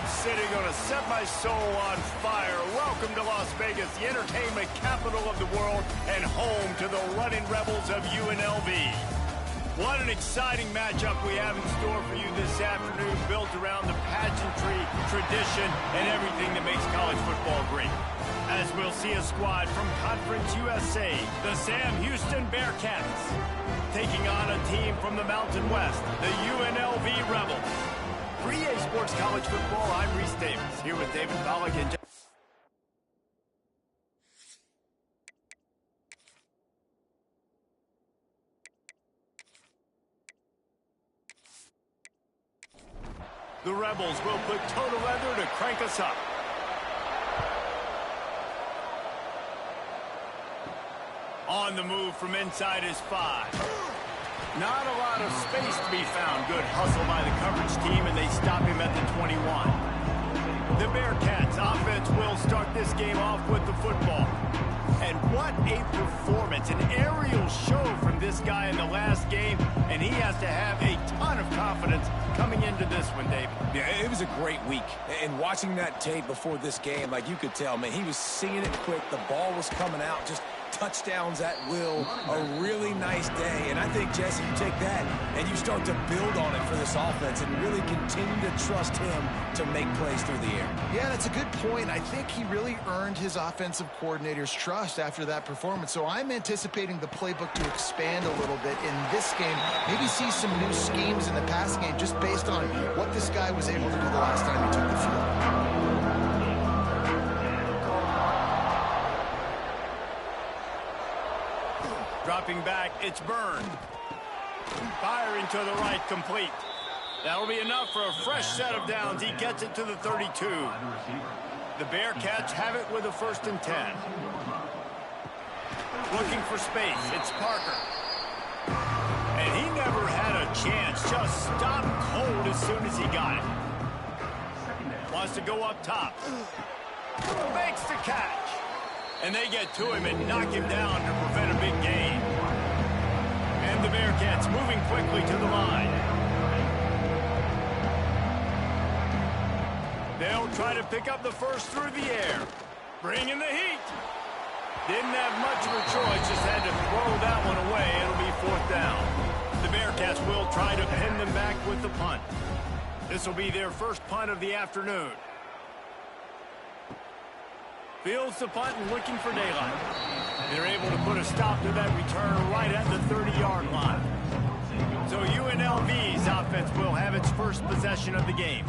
City gonna set my soul on fire. Welcome to Las Vegas, the entertainment capital of the world and home to the running Rebels of UNLV. What an exciting matchup we have in store for you this afternoon, built around the pageantry, tradition, and everything that makes college football great. As we'll see a squad from Conference USA, the Sam Houston Bearcats, taking on a team from the Mountain West, the UNLV Rebels. For EA Sports College Football, I'm Reese Davis, here with David Pollack and the Rebels will put total leather to crank us up. On the move from inside his 5. Not a lot of space to be found. Good hustle by the coverage team, and they stop him at the 21. The Bearcats offense will start this game off with the football. And what a performance, an aerial show from this guy in the last game, and he has to have a ton of confidence coming into this one, David. Yeah, it was a great week. And watching that tape before this game, like you could tell, man, he was seeing it quick. The ball was coming out, just touchdowns at will, a really nice day. And I think, Jesse, you take that and you start to build on it for this offense and really continue to trust him to make plays through the air. Yeah, that's a good point. I think he really earned his offensive coordinator's trust after that performance. So I'm anticipating the playbook to expand a little bit in this game. Maybe see some new schemes in the pass game just based on what this guy was able to do the last time he took the field. Dropping back, it's Byrne. Firing to the right, complete. That'll be enough for a fresh set of downs. He gets it to the 32. The Bearcats have it with a 1st and 10. Looking for space, it's Parker. And he never had a chance, just stopped cold as soon as he got it. Wants to go up top. Makes the catch. And they get to him and knock him down to prevent a big gain. And the Bearcats moving quickly to the line. They'll try to pick up the first through the air. Bringing the heat. Didn't have much of a choice, just had to throw that one away. It'll be 4th down. The Bearcats will try to pin them back with the punt. This will be their first punt of the afternoon. Fields the punt and looking for daylight. They're able to put a stop to that return right at the 30-yard line. So UNLV's offense will have its first possession of the game.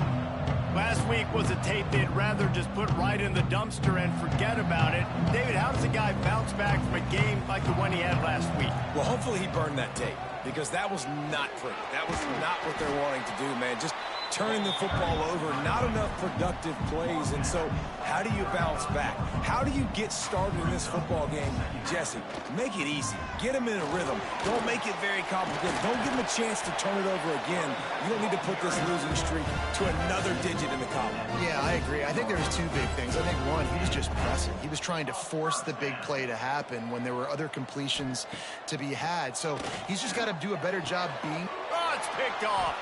Last week was a tape they'd rather just put right in the dumpster and forget about it. David, how does a guy bounce back from a game like the one he had last week? Well, hopefully he burned that tape, because that was not pretty. That was not what they're wanting to do, man. Just turning the football over, not enough productive plays. And so how do you bounce back? How do you get started in this football game? Jesse, make it easy. Get them in a rhythm. Don't make it very complicated. Don't give them a chance to turn it over again. You don't need to put this losing streak to another digit in the column. Yeah, I agree. I think there's two big things. I think one, he was just pressing. He was trying to force the big play to happen when there were other completions to be had. So he's just got to do a better job being... Oh, it's picked off.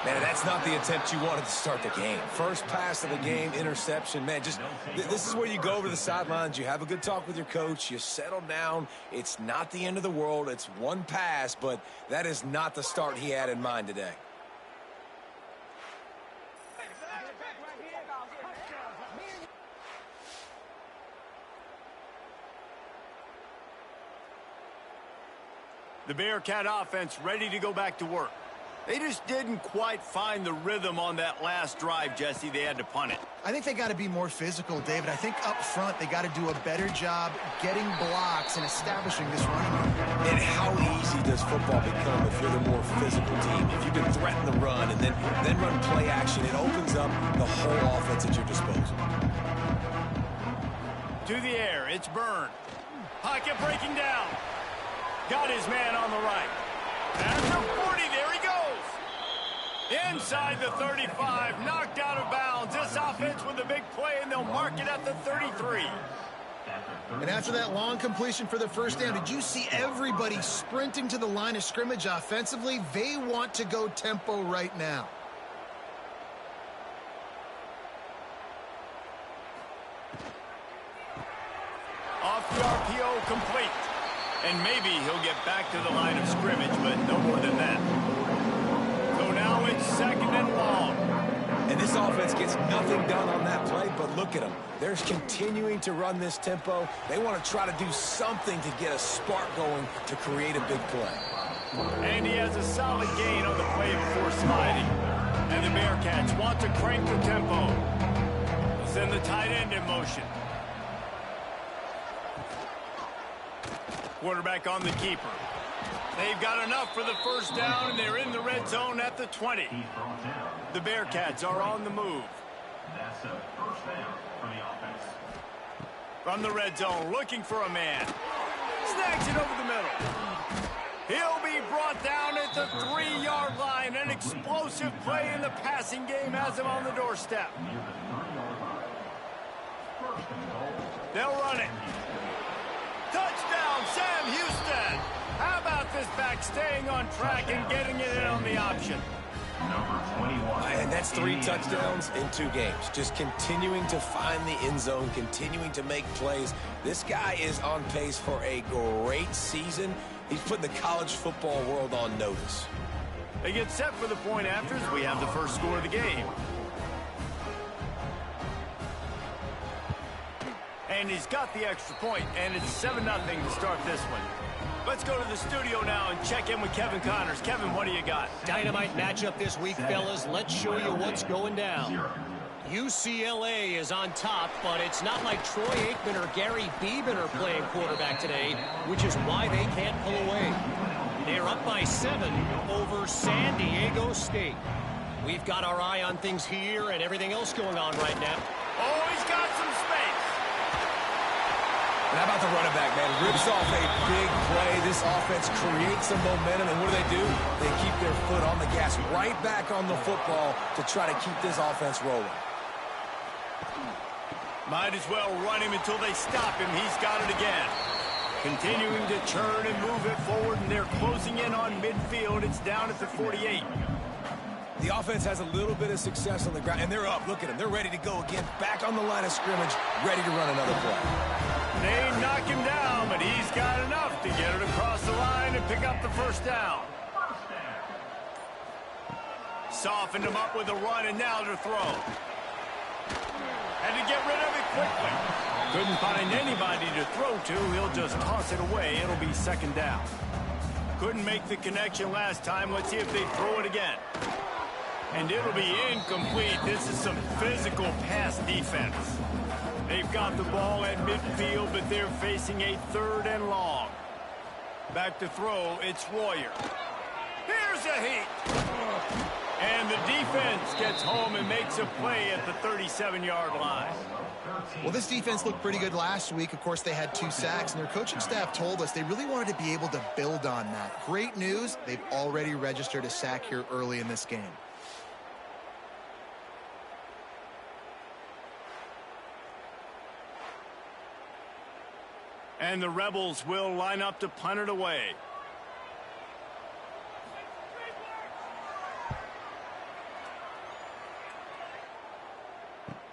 Man, that's not the attempt you wanted to start the game. First pass of the game, interception. Man, just this is where you go over to the sidelines. You have a good talk with your coach. You settle down. It's not the end of the world. It's one pass, but that is not the start he had in mind today. The Bearcat offense ready to go back to work. They just didn't quite find the rhythm on that last drive, Jesse. They had to punt it. I think they got to be more physical, David. I think up front they got to do a better job getting blocks and establishing this running game. And how easy does football become if you're the more physical team? If you can threaten the run and then run play action, it opens up the whole offense at your disposal. To the air, it's Byrne. Pocket breaking down. Got his man on the right. After 40, there he goes. Inside the 35, knocked out of bounds. This offense with a big play, and they'll mark it at the 33. And after that long completion for the first down, did you see everybody sprinting to the line of scrimmage offensively? They want to go tempo right now. Off the RPO, complete. And maybe he'll get back to the line of scrimmage, but no more than that. So now it's 2nd and long. And this offense gets nothing done on that play, but look at them. They're continuing to run this tempo. They want to try to do something to get a spark going to create a big play. And he has a solid gain on the play before sliding. And the Bearcats want to crank the tempo. Send the tight end in motion. Quarterback on the keeper. They've got enough for the first down, and they're in the red zone at the 20. The Bearcats are on the move. That's a first down for the offense. From the red zone, looking for a man. Snags it over the middle. He'll be brought down at the 3-yard line. An explosive play in the passing game has him on the doorstep. They'll run it. Touchdown, Sam Houston. How about this back staying on track and getting it in on the option? Number 21. And that's 3 touchdowns in 2 games. Just continuing to find the end zone, continuing to make plays. This guy is on pace for a great season. He's putting the college football world on notice. They get set for the point afters. We have the first score of the game. And he's got the extra point, and it's 7-0 to start this one. Let's go to the studio now and check in with Kevin Connors. Kevin, what do you got? Dynamite matchup this week, fellas. Let's show you what's going down. UCLA is on top, but it's not like Troy Aikman or Gary Beeman are playing quarterback today, which is why they can't pull away. They're up by 7 over San Diego State. We've got our eye on things here and everything else going on right now. Oh, he's got some space. And how about the running back, man? Rips off a big play. This offense creates some momentum, and what do? They keep their foot on the gas, right back on the football to try to keep this offense rolling. Might as well run him until they stop him. He's got it again. Continuing to turn and move it forward, and they're closing in on midfield. It's down at the 48. The offense has a little bit of success on the ground, and they're up. Look at them. They're ready to go again, back on the line of scrimmage, ready to run another play. They knock him down, but he's got enough to get it across the line and pick up the first down. Softened him up with a run, and now to throw. Had to get rid of it quickly. Couldn't find anybody to throw to. He'll just toss it away. It'll be 2nd down. Couldn't make the connection last time. Let's see if they throw it again. And it'll be incomplete. This is some physical pass defense. They've got the ball at midfield, but they're facing a 3rd and long. Back to throw, it's Royer. Here's a heat. And the defense gets home and makes a play at the 37-yard line. Well, this defense looked pretty good last week. Of course, they had 2 sacks, and their coaching staff told us they really wanted to be able to build on that. Great news, they've already registered a sack here early in this game. And the Rebels will line up to punt it away.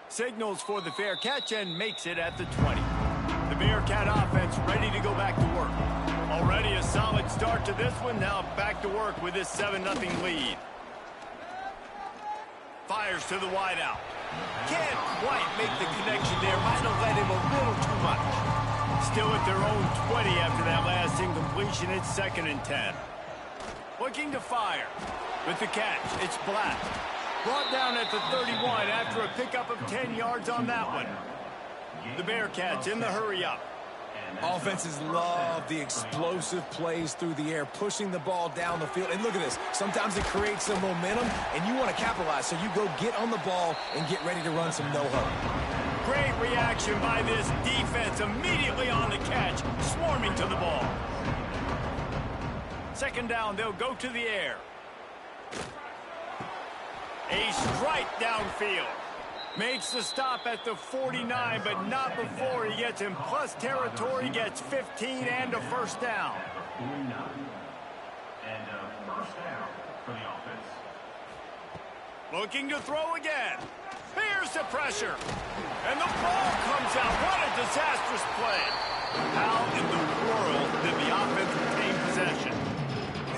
Signals for the fair catch and makes it at the 20. The Bearcat offense ready to go back to work. Already a solid start to this one. Now back to work with this 7-0 lead. Fires to the wideout. Can't quite make the connection there. Might have led him a little too much. Still at their own 20 after that last incompletion. It's 2nd and 10. Looking to fire. With the catch, it's Black. Brought down at the 31 after a pickup of 10 yards on that one. The Bearcats in the hurry-up. Offenses love the explosive plays through the air, pushing the ball down the field. And look at this. Sometimes it creates some momentum, and you want to capitalize. So you go get on the ball and get ready to run some no-huddle. Great reaction by this defense. Immediately on the catch, swarming to the ball. 2nd down, they'll go to the air. A strike downfield. Makes the stop at the 49, but not before he gets in plus territory, gets 15 and a first down. And a first down for the offense. Looking to throw again. Here's the pressure. And the ball comes out. What a disastrous play. How in the world did the offense retain possession?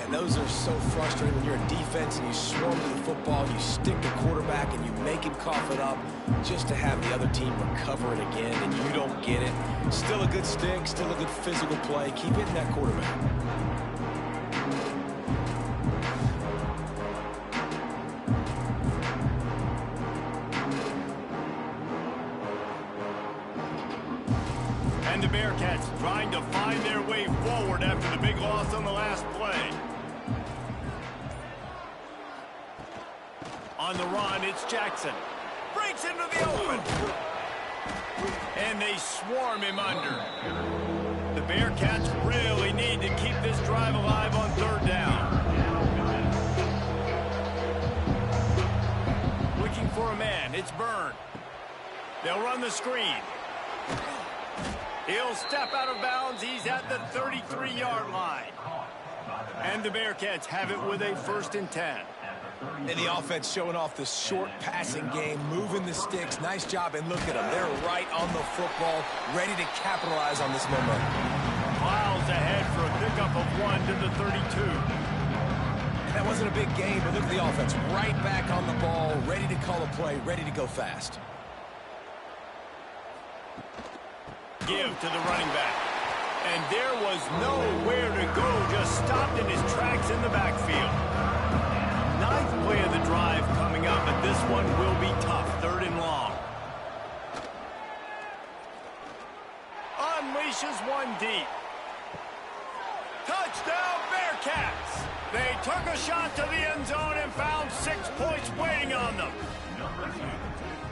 And those are so frustrating when you're a defense and you swarm to the football, you stick the quarterback and you make him cough it up just to have the other team recover it again, and you don't get it. Still a good stick, still a good physical play. Keep hitting that quarterback. And the Bearcats trying to find their way forward after the big loss on the last play. On the run, it's Jackson. Breaks into the open. And they swarm him under. The Bearcats really need to keep this drive alive on third down. Looking for a man. It's Byrne. They'll run the screen. He'll step out of bounds. He's at the 33-yard line. And the Bearcats have it with a 1st and 10. And the offense showing off the short passing game, moving the sticks. Nice job, and look at them. They're right on the football, ready to capitalize on this momentum. Miles ahead for a pickup of 1 to the 32. And that wasn't a big game, but look at the offense. Right back on the ball, ready to call a play, ready to go fast. Give to the running back. And there was nowhere to go, just stopped in his tracks in the backfield. 9th play of the drive coming up, but this one will be tough. 3rd and long. Unleashes one deep. Touchdown, Bearcats! They took a shot to the end zone and found 6 points waiting on them.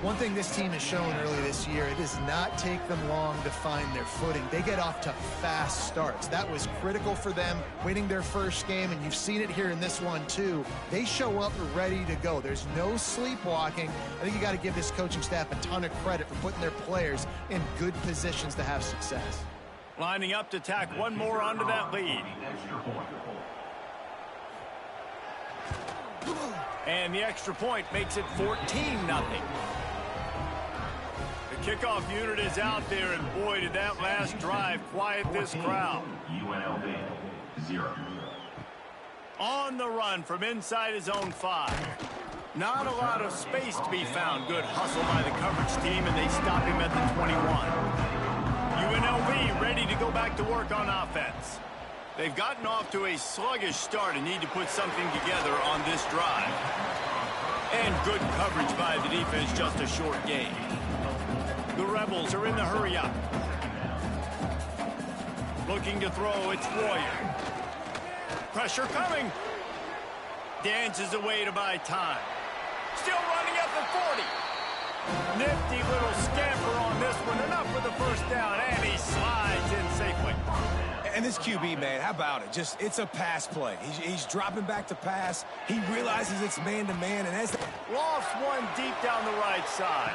One thing this team has shown early this year, it does not take them long to find their footing. They get off to fast starts. That was critical for them winning their first game, and you've seen it here in this one too. They show up ready to go. There's no sleepwalking. I think you got to give this coaching staff a ton of credit for putting their players in good positions to have success. Lining up to tack one more onto that lead. And the extra point makes it 14-0. The kickoff unit is out there, and boy, did that last drive quiet this crowd. UNLV 0. On the run from inside his own 5. Not a lot of space to be found. Good hustle by the coverage team, and they stop him at the 21. UNLV ready to go back to work on offense. They've gotten off to a sluggish start and need to put something together on this drive. And good coverage by the defense, just a short gain. The Rebels are in the hurry-up. Looking to throw, it's Royer. Pressure coming. Dances away to buy time. Still running at the 40. Nifty little scamper on this one. Enough for the 1st down, and he slides in safely. And this QB, man, how about it? It's a pass play. He's dropping back to pass. He realizes it's man-to-man, and as lost one deep down the right side.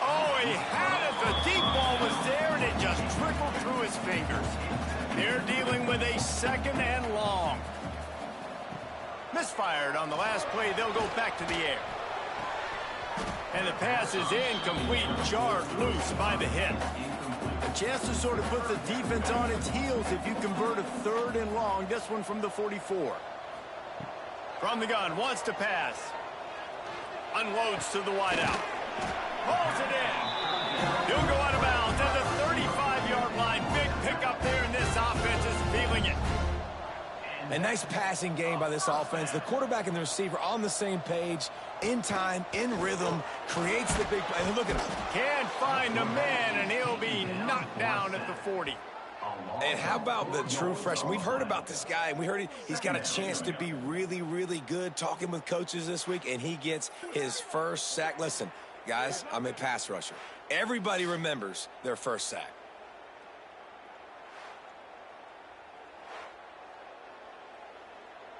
Oh, he had it. The deep ball was there, and it just trickled through his fingers. They're dealing with a 2nd and long. Misfired on the last play. They'll go back to the air. And the pass is incomplete, jarred loose by the hit. A chance to sort of put the defense on its heels if you convert a 3rd and long. This one from the 44. From the gun, wants to pass. Unloads to the wideout. Pulls it in. He'll go out of bounds at the 35-yard line. Big pickup there, and this offense is feeling it. A nice passing game by this offense. The quarterback and the receiver on the same page, in time, in rhythm, creates the big play. And look at him. Can't find a man, and he'll be knocked down at the 40. And how about the true freshman? We've heard about this guy, and we heard he's got a chance to be really, really good. Talking with coaches this week, and he gets his first sack. Listen, guys, I'm a pass rusher. Everybody remembers their first sack.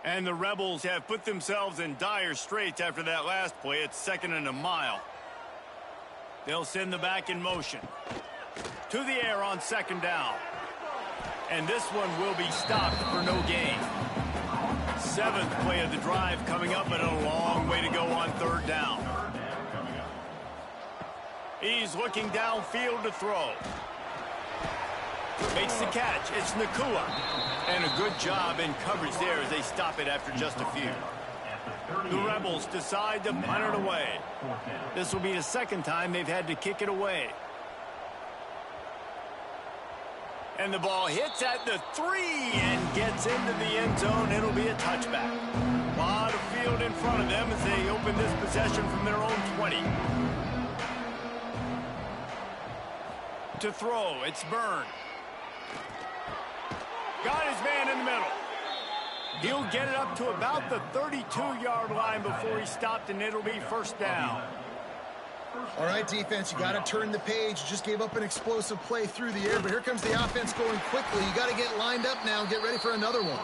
And the Rebels have put themselves in dire straits after that last play. It's 2nd and a mile. They'll send the back in motion. To the air on 2nd down. And this one will be stopped for no gain. 7th play of the drive coming up, and a long way to go on 3rd down. He's looking downfield to throw. Makes the catch. It's Nakua. And a good job in coverage there as they stop it after just a few. The Rebels decide to punt it away. This will be the second time they've had to kick it away. And the ball hits at the 3 and gets into the end zone. It'll be a touchback. A lot of field in front of them as they open this possession from their own 20. To throw, it's Byrne. Got his man in the middle. He'll get it up to about the 32-yard line before he stopped, and it'll be first down. All right, defense, you got to turn the page. You just gave up an explosive play through the air, but here comes the offense going quickly. You got to get lined up now and get ready for another one.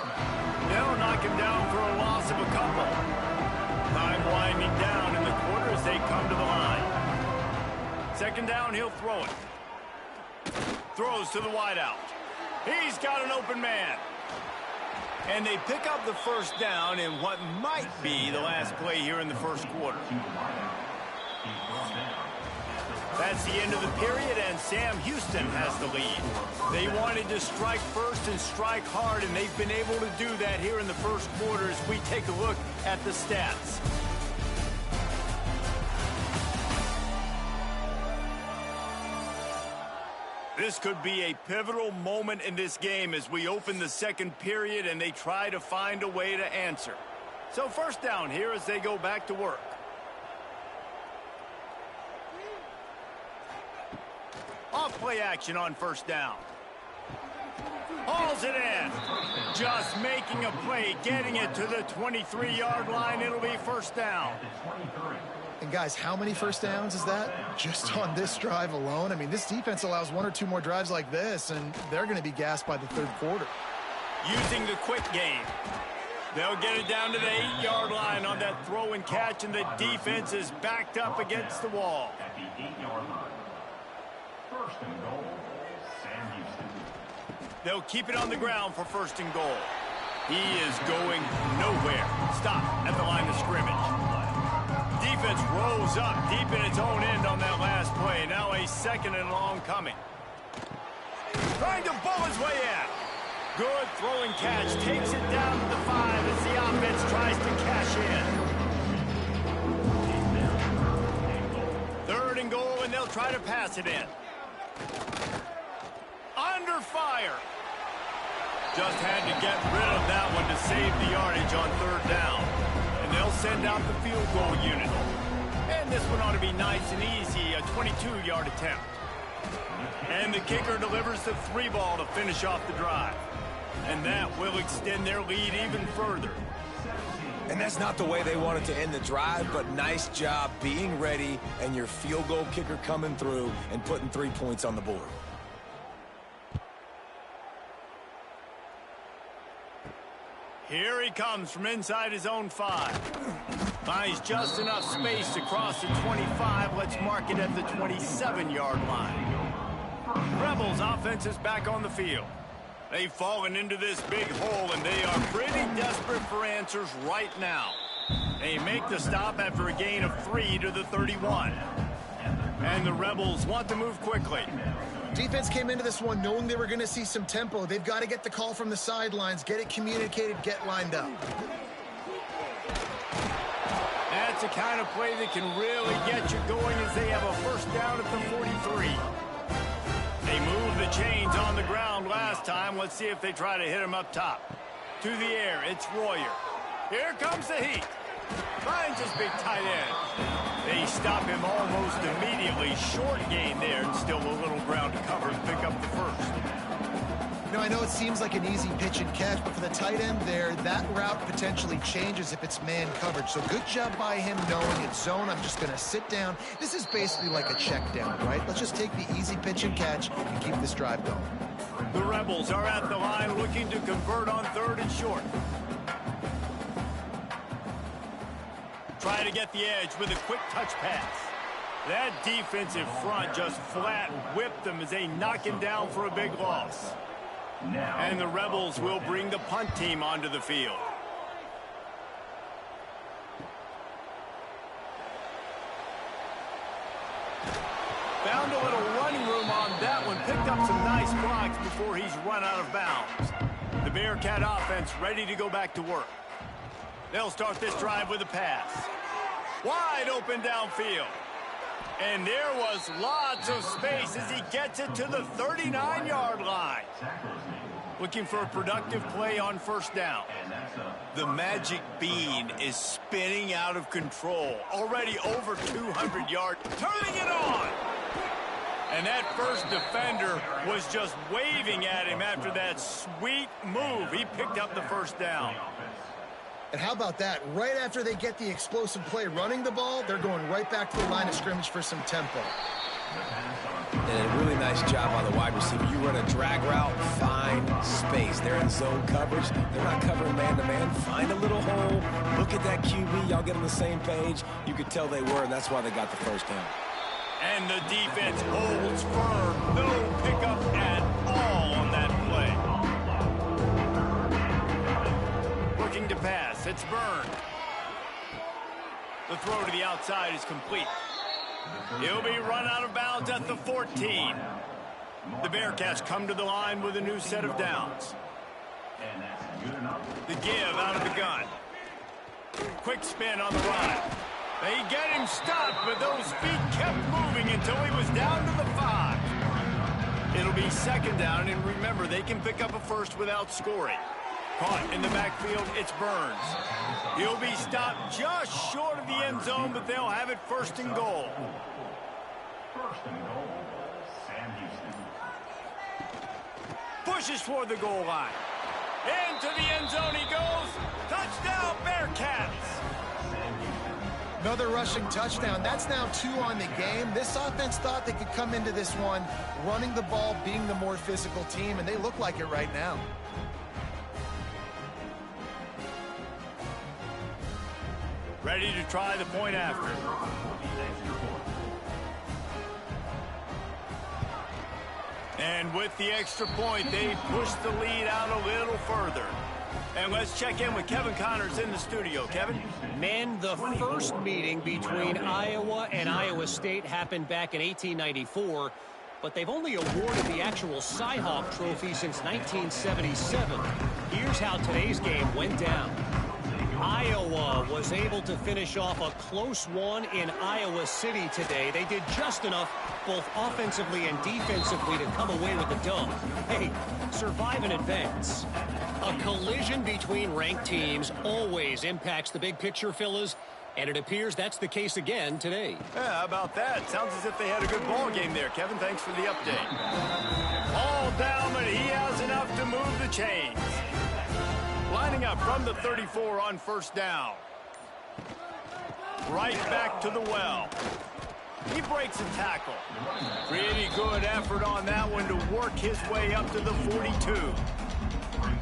They'll knock him down for a loss of a couple. Time winding down in the quarter as they come to the line. Second down, he'll throw it. Throws to the wideout. He's got an open man. And they pick up the first down in what might be the last play here in the first quarter. That's the end of the period, and Sam Houston has the lead. They wanted to strike first and strike hard, and they've been able to do that here in the first quarter as we take a look at the stats. This could be a pivotal moment in this game as we open the second period and they try to find a way to answer. So first down here as they go back to work. Off play action on first down. Hauls it in. Just making a play, getting it to the 23-yard line. It'll be first down. And guys, how many first downs is that? Just on this drive alone? I mean, this defense allows one or two more drives like this, and they're going to be gassed by the third quarter. Using the quick game. They'll get it down to the 8-yard line on that throw and catch, and the defense is backed up against the wall. At the 8-yard line. First and goal, Sam Houston. They'll keep it on the ground for first and goal. He is going nowhere. Stop at the line of scrimmage. Defense rolls up deep in its own end on that last play. Now a second and long coming. Trying to bowl his way in. Good throwing catch. Takes it down to the 5 as the offense tries to cash in. Third and goal, and they'll try to pass it in. Under fire. Just had to get rid of that one to save the yardage on third down. And they'll send out the field goal unit. And this one ought to be nice and easy, a 22-yard attempt. And the kicker delivers the 3-ball to finish off the drive. And that will extend their lead even further. And that's not the way they wanted to end the drive, but nice job being ready and your field goal kicker coming through and putting 3 points on the board. Here he comes from inside his own 5. Finds just enough space to cross the 25. Let's mark it at the 27-yard line. Rebels offense is back on the field. They've fallen into this big hole, and they are pretty desperate for answers right now. They make the stop after a gain of 3 to the 31. And the Rebels want to move quickly. Defense came into this one knowing they were going to see some tempo. They've got to get the call from the sidelines, get it communicated, get lined up. That's the kind of play that can really get you going as they have a first down at the 43. They moved the chains on the ground last time. Let's see if they try to hit him up top. To the air, it's Royer. Here comes the heat. Finds his big tight end. They stop him almost immediately. Short gain there, and still a little ground to cover to pick up the first. You know, I know it seems like an easy pitch and catch, but for the tight end there, that route potentially changes if it's man coverage. So good job by him knowing it's zone. I'm just going to sit down. This is basically like a check down, right? Let's just take the easy pitch and catch and keep this drive going. The Rebels are at the line looking to convert on third and short. Try to get the edge with a quick touch pass. That defensive front just flat whipped them as they knock him down for a big loss. And the Rebels will bring the punt team onto the field. Found a little running room on that one. Picked up some nice blocks before he's run out of bounds. The Bearcat offense ready to go back to work. They'll start this drive with a pass. Wide open downfield. And there was lots of space as he gets it to the 39-yard line. Looking for a productive play on first down. The magic bean is spinning out of control. Already over 200 yards. Turning it on! And that first defender was just waving at him after that sweet move. He picked up the first down. And how about that? Right after they get the explosive play running the ball, they're going right back to the line of scrimmage for some tempo. And a really nice job by the wide receiver. You run a drag route, find space. They're in zone coverage. They're not covering man-to-man. Find a little hole. Look at that QB. Y'all get on the same page. You could tell they were, and that's why they got the first down. And the defense holds firm. No pickup at all on that play. Looking to pass. It's Byrne. The throw to the outside is complete. He'll be run out of bounds at the 14. The Bearcats come to the line with a new set of downs. The give out of the gun. Quick spin on the run. They get him stopped, but those feet kept moving until he was down to the 5. It'll be second down, and remember, they can pick up a first without scoring. Caught in the backfield, it's Burns. He'll be stopped just short of the end zone, but they'll have it first and goal. First and goal, Sam Houston. Pushes for the goal line. Into the end zone he goes. Touchdown, Bearcats. Another rushing touchdown. That's now 2 on the game. This offense thought they could come into this one running the ball, being the more physical team, and they look like it right now. Ready to try the point after. And with the extra point, they push the lead out a little further. And let's check in with Kevin Connors in the studio. Kevin? Men, the first meeting between Iowa and Iowa State happened back in 1894, but they've only awarded the actual Cy-Hawk trophy since 1977. Here's how today's game went down. Iowa was able to finish off a close one in Iowa City today. They did just enough both offensively and defensively to come away with the dub. Hey, survive and advance. A collision between ranked teams always impacts the big picture, fellas, and it appears that's the case again today. Yeah, how about that? Sounds as if they had a good ball game there, Kevin. Thanks for the update. All down, but he has enough to move the chains. Lining up from the 34 on first down. Right back to the well. He breaks a tackle. Pretty good effort on that one to work his way up to the 42.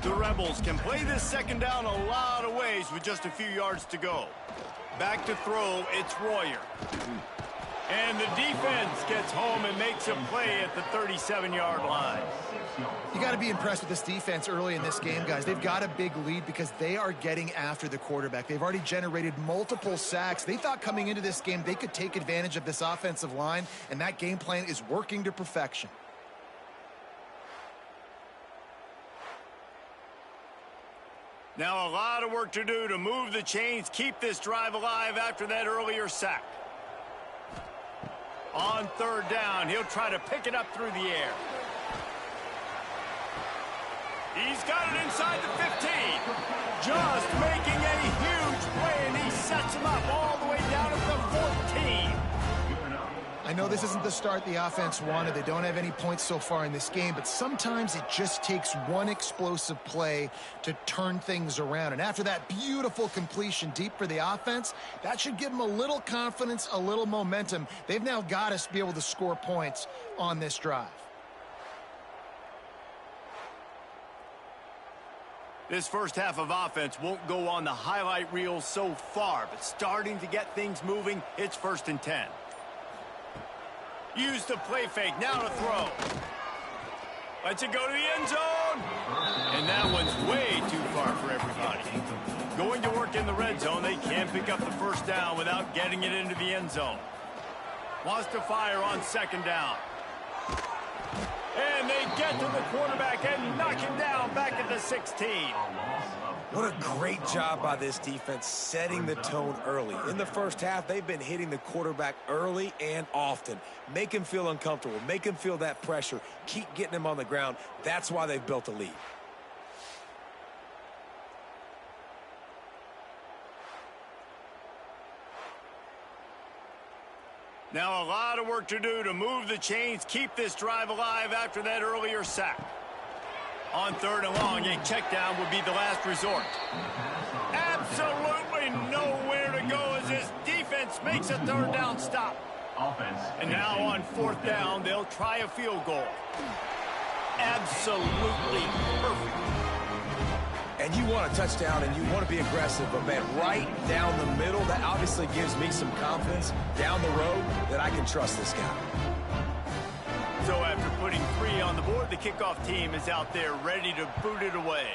The Rebels can play this second down a lot of ways with just a few yards to go. Back to throw, it's Royer. And the defense gets home and makes a play at the 37-yard line. You got to be impressed with this defense early in this game, guys. They've got a big lead because they are getting after the quarterback. They've already generated multiple sacks. They thought coming into this game they could take advantage of this offensive line, and that game plan is working to perfection. Now a lot of work to do to move the chains, keep this drive alive after that earlier sack. On third down, he'll try to pick it up through the air. He's got it inside the 15. Just making a huge play, and he sets him up all the way down at the 14. I know this isn't the start the offense wanted. They don't have any points so far in this game, but sometimes it just takes one explosive play to turn things around. And after that beautiful completion deep for the offense, that should give them a little confidence, a little momentum. They've now got to be able to score points on this drive. This first half of offense won't go on the highlight reel so far, but starting to get things moving, it's 1st and 10. Use the play fake, now to throw. Lets it go to the end zone. And that one's way too far for everybody. Going to work in the red zone, they can't pick up the first down without getting it into the end zone. Wants to fire on second down. And they get to the quarterback and knock him down back at the 16. What a great job by this defense setting the tone early. In the first half, they've been hitting the quarterback early and often. Make him feel uncomfortable. Make him feel that pressure. Keep getting him on the ground. That's why they've built a lead. Now a lot of work to do to move the chains, keep this drive alive after that earlier sack. On third and long, a check down would be the last resort. Absolutely nowhere to go as this defense makes a third down stop. And now on fourth down, they'll try a field goal. Absolutely perfect. And you want a touchdown and you want to be aggressive, but man, right down the middle, that obviously gives me some confidence down the road that I can trust this guy. So after putting 3 on the board, the kickoff team is out there ready to boot it away.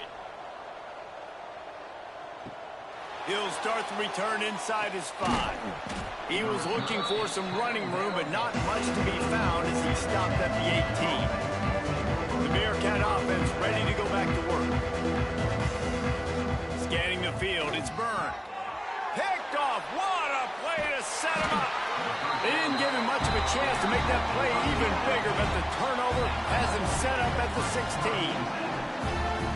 He'll start the return inside his 5. He was looking for some running room, but not much to be found as he stopped at the 18. The Bearcat offense ready to go back to work. Scanning the field, it's Byrne. Picked off, what a play to set him up. They didn't give him much of a chance to make that play even bigger, but the turnover has him set up at the 16.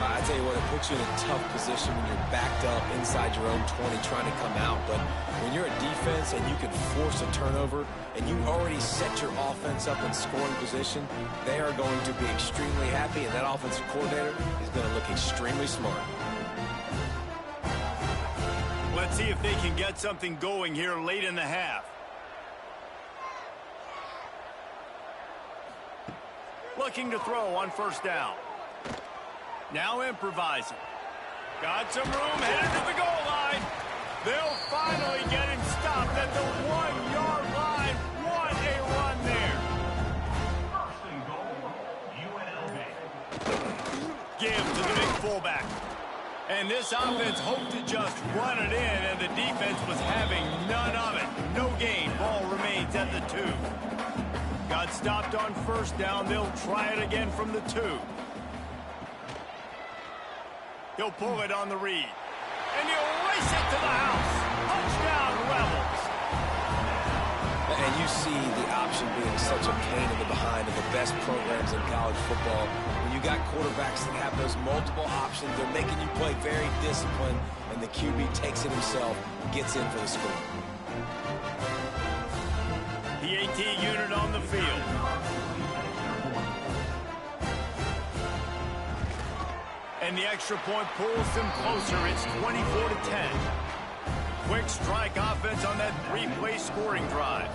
I tell you what, it puts you in a tough position when you're backed up inside your own 20 trying to come out. But when you're a defense and you can force a turnover and you already set your offense up in scoring position, they are going to be extremely happy, and that offensive coordinator is going to look extremely smart. Let's see if they can get something going here late in the half. Looking to throw on first down. Now improvising. Got some room, headed to the goal line. They'll finally get him stopped at the 1-yard line. What a run there. First and goal, UNLV. Give to the big fullback. And this offense hoped to just run it in, and the defense was having none of it. No gain. Ball remains at the 2. Got stopped on first down. They'll try it again from the 2. He'll pull it on the read. And he'll race it to the house. Touchdown, Rebels. And you see the option being such a pain in the behind of the best programs in college football. When you got quarterbacks that have those multiple options, they're making you play very disciplined, and the QB takes it himself, gets in for the score. The AT unit on the field. And the extra point pulls them closer. It's 24-10. Quick strike offense on that 3-play scoring drive.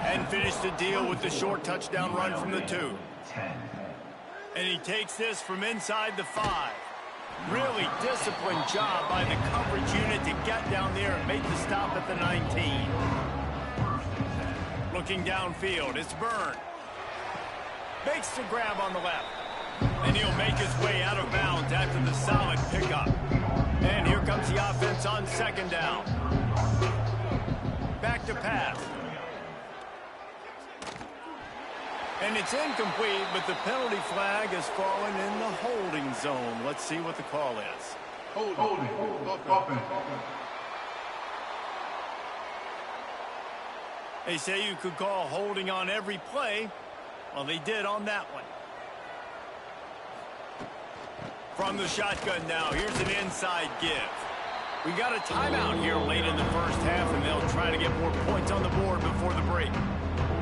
And finish the deal with the short touchdown run from the 2. And he takes this from inside the 5. Really disciplined job by the coverage unit to get down there and make the stop at the 19. Looking downfield, it's Byrne. Makes the grab on the left. And he'll make his way out of bounds after the solid pickup. And here comes the offense on second down. Back to pass. And it's incomplete, but the penalty flag has fallen in the holding zone. Let's see what the call is. Holding. Offense. They say you could call holding on every play. Well, they did on that one. From the shotgun now, here's an inside give. We got a timeout here late in the first half, and they'll try to get more points on the board before the break.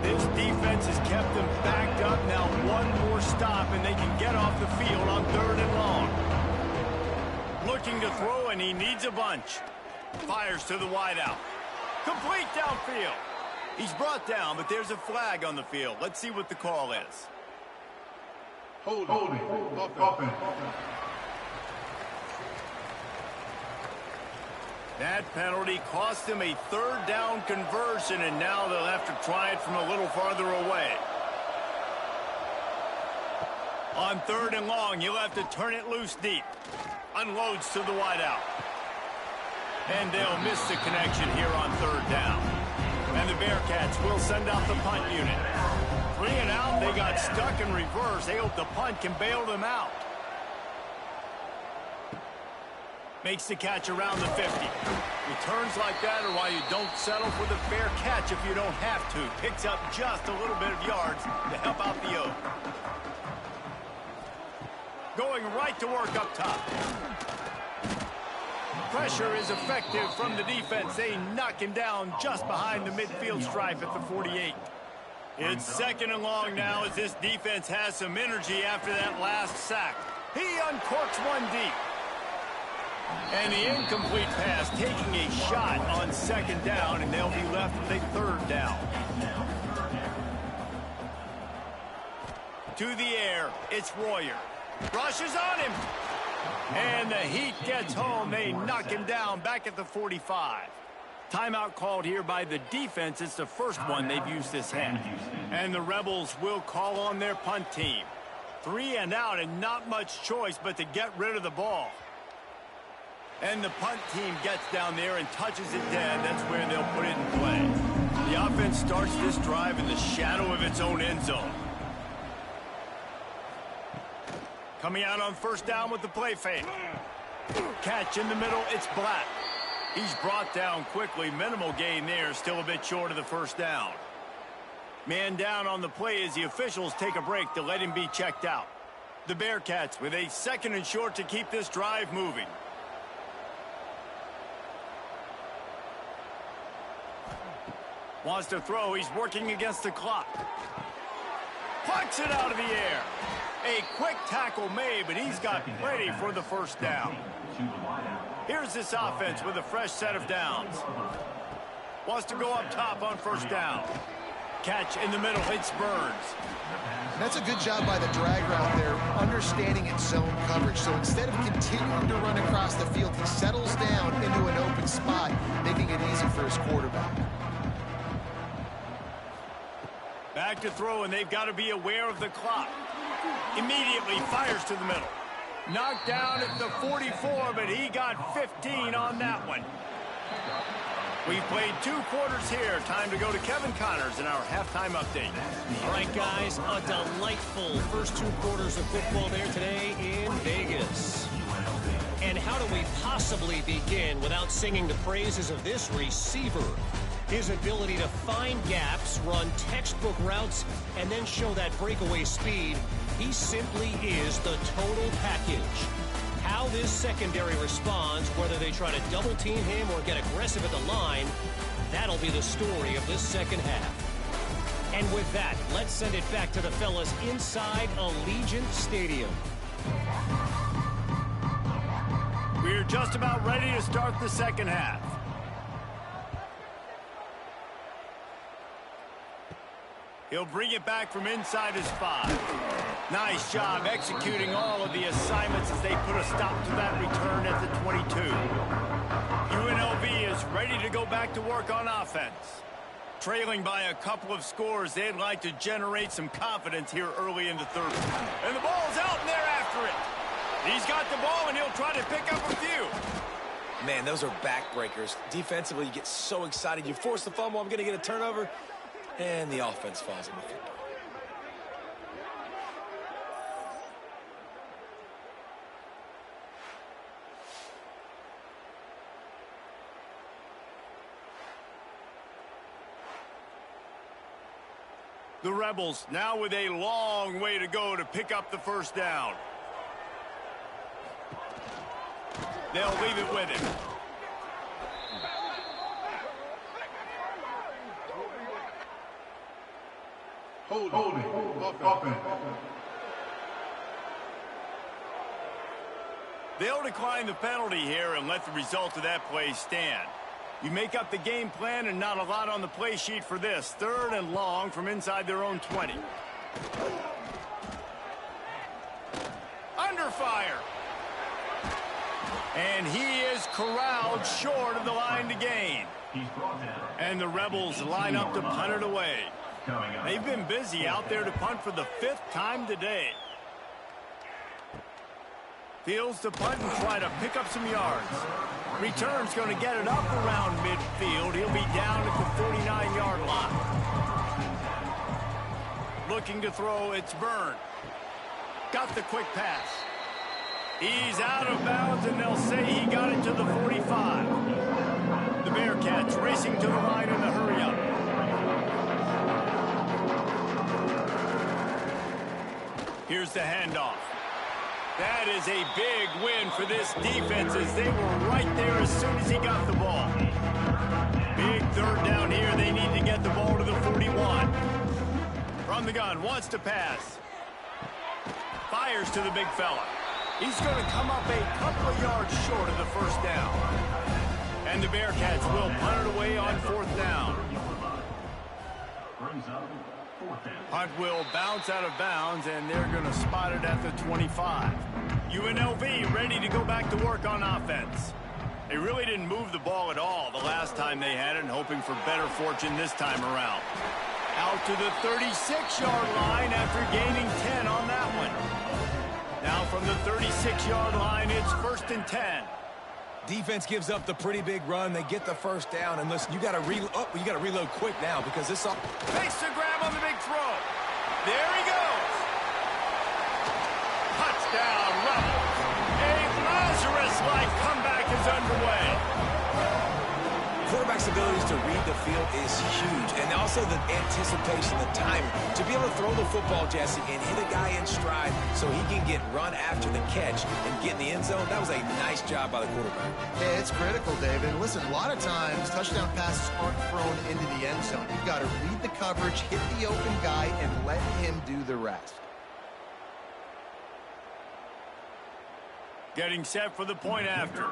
This defense has kept them backed up. Now one more stop, and they can get off the field on third and long. Looking to throw, and he needs a bunch. Fires to the wideout. Complete downfield. He's brought down, but there's a flag on the field. Let's see what the call is. Holding. Offense. That penalty cost them a third down conversion, and now they'll have to try it from a little farther away. On third and long, he'll have to turn it loose deep. Unloads to the wideout. And they'll miss the connection here on third down. And the Bearcats will send out the punt unit. 3 and out, they got stuck in reverse. They hope the punt can bail them out. Makes the catch around the 50. Returns like that are why you don't settle for the fair catch if you don't have to. Picks up just a little bit of yards to help out the Oak. Going right to work up top. Pressure is effective from the defense. They knock him down just behind the midfield stripe at the 48. It's 2nd and long now as this defense has some energy after that last sack. He uncorks one deep. And the incomplete pass taking a shot on 2nd down, and they'll be left with a 3rd down. To the air, it's Royer. Rushes on him. And the Heat gets home. They knock him down back at the 45. Timeout called here by the defense. It's the first one they've used this half. And the Rebels will call on their punt team. 3 and out and not much choice but to get rid of the ball. And the punt team gets down there and touches it dead. That's where they'll put it in play. The offense starts this drive in the shadow of its own end zone. Coming out on 1st down with the play fake. Catch in the middle, it's Black. He's brought down quickly. Minimal gain there, still a bit short of the 1st down. Man down on the play as the officials take a break to let him be checked out. The Bearcats with a 2nd and short to keep this drive moving. Wants to throw, he's working against the clock. Plucks it out of the air. A quick tackle made, but he's got plenty for the 1st down. Here's this offense with a fresh set of downs. Wants to go up top on 1st down. Catch in the middle, it's Burns. That's a good job by the drag route there, understanding its zone coverage. So instead of continuing to run across the field, he settles down into an open spot, making it easy for his quarterback. Back to throw, and they've got to be aware of the clock. Immediately fires to the middle. Knocked down at the 44, but he got 15 on that one. We've played 2 quarters here. Time to go to Kevin Connors in our halftime update. All right, guys, a delightful first 2 quarters of football there today in Vegas. And how do we possibly begin without singing the praises of this receiver? His ability to find gaps, run textbook routes, and then show that breakaway speed. He simply is the total package. How this secondary responds, whether they try to double team him or get aggressive at the line, that'll be the story of this 2nd half. And with that, let's send it back to the fellas inside Allegiant Stadium. We're just about ready to start the 2nd half. He'll bring it back from inside his 5. Nice job executing all of the assignments as they put a stop to that return at the 22. UNLV is ready to go back to work on offense. Trailing by a couple of scores, they'd like to generate some confidence here early in the 3rd. And the ball's out, and they're after it. He's got the ball, and he'll try to pick up a few. Man, those are backbreakers. Defensively, you get so excited. You force the fumble, I'm going to get a turnover. And the offense falls in the football. The Rebels now with a long way to go to pick up the 1st down. They'll leave it with him. Holding. Offense. They'll decline the penalty here and let the result of that play stand. You make up the game plan and not a lot on the play sheet for this. 3rd and long from inside their own 20. Under fire. And he is corralled short of the line to gain. And the Rebels line up to punt it away. They've been busy out there to punt for the 5th time today. Fields the punt and try to pick up some yards. Return's going to get it up around midfield. He'll be down at the 49-yard line. Looking to throw, it's Byrne. Got the quick pass. He's out of bounds, and they'll say he got it to the 45. The Bearcats racing to the line in the hurry-up. Here's the handoff. That is a big win for this defense as they were right there as soon as he got the ball. Big third down here. They need to get the ball to the 41. From the gun, wants to pass. Fires to the big fella. He's going to come up a couple of yards short of the first down. And the Bearcats will punt it away on fourth down. Punt will bounce out of bounds, and they're going to spot it at the 25. UNLV ready to go back to work on offense. They really didn't move the ball at all the last time they had it, and hoping for better fortune this time around. Out to the 36-yard line after gaining 10 on that one. Now from the 36-yard line, it's 1st and 10. Defense gives up the pretty big run. They get the first down. And listen, you got to reload quick now because this all Makes the grab on the big throw. There he goes. Touchdown, Rebels. A Lazarus-like comeback is underway. Quarterback's abilities to read the field is huge, and also the anticipation, the timing. To be able to throw the football, Jesse, and hit a guy in stride so he can get run after the catch and get in the end zone, that was a nice job by the quarterback. Yeah, it's critical, David. Listen, a lot of times, touchdown passes aren't thrown into the end zone. You've got to read the coverage, hit the open guy, and let him do the rest. Getting set for the point after.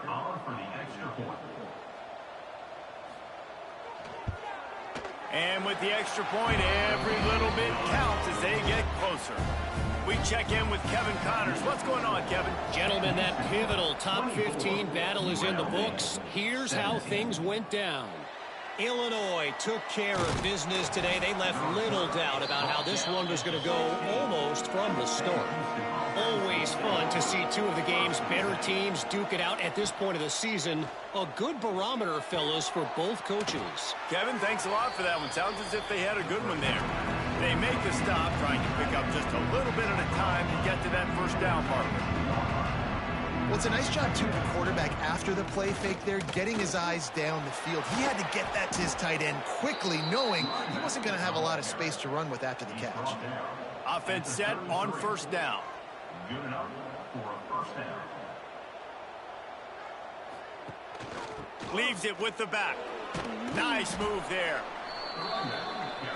And with the extra point, every little bit counts as they get closer. We check in with Kevin Connors. What's going on, Kevin? Gentlemen, that pivotal top 15 battle is in the books. Here's how things went down. Illinois took care of business today. They left little doubt about how this one was going to go almost from the start. Always fun to see two of the game's better teams duke it out at this point of the season. A good barometer, fellas, for both coaches. Kevin, thanks a lot for that one. Sounds as if they had a good one there. They make the stop, trying to pick up just a little bit at a time to get to that first down part. Well, it's a nice job, too, the quarterback after the play fake there, getting his eyes down the field. He had to get that to his tight end quickly, knowing he wasn't going to have a lot of space to run with after the catch. Offense set on first down. Good enough for a first down. Leaves it with the back. Nice move there.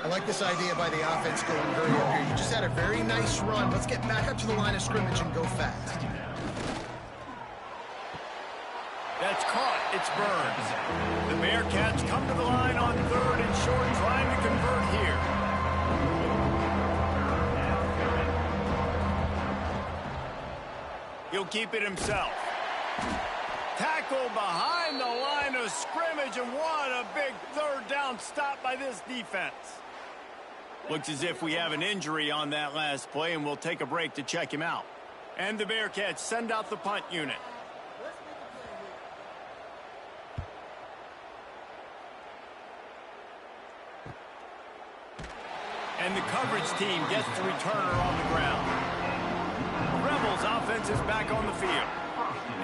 I like this idea by the offense going hurry up here. You just had a very nice run. Let's get back up to the line of scrimmage and go fast. That's caught. It's Burns. The Bearcats come to the line on 3rd and short, trying to convert here. He'll keep it himself. Tackle behind the line of scrimmage, and what a big third down stop by this defense. Looks as if we have an injury on that last play, and we'll take a break to check him out. And the Bearcats send out the punt unit. And the coverage team gets the returner on the ground. Rebels offense is back on the field.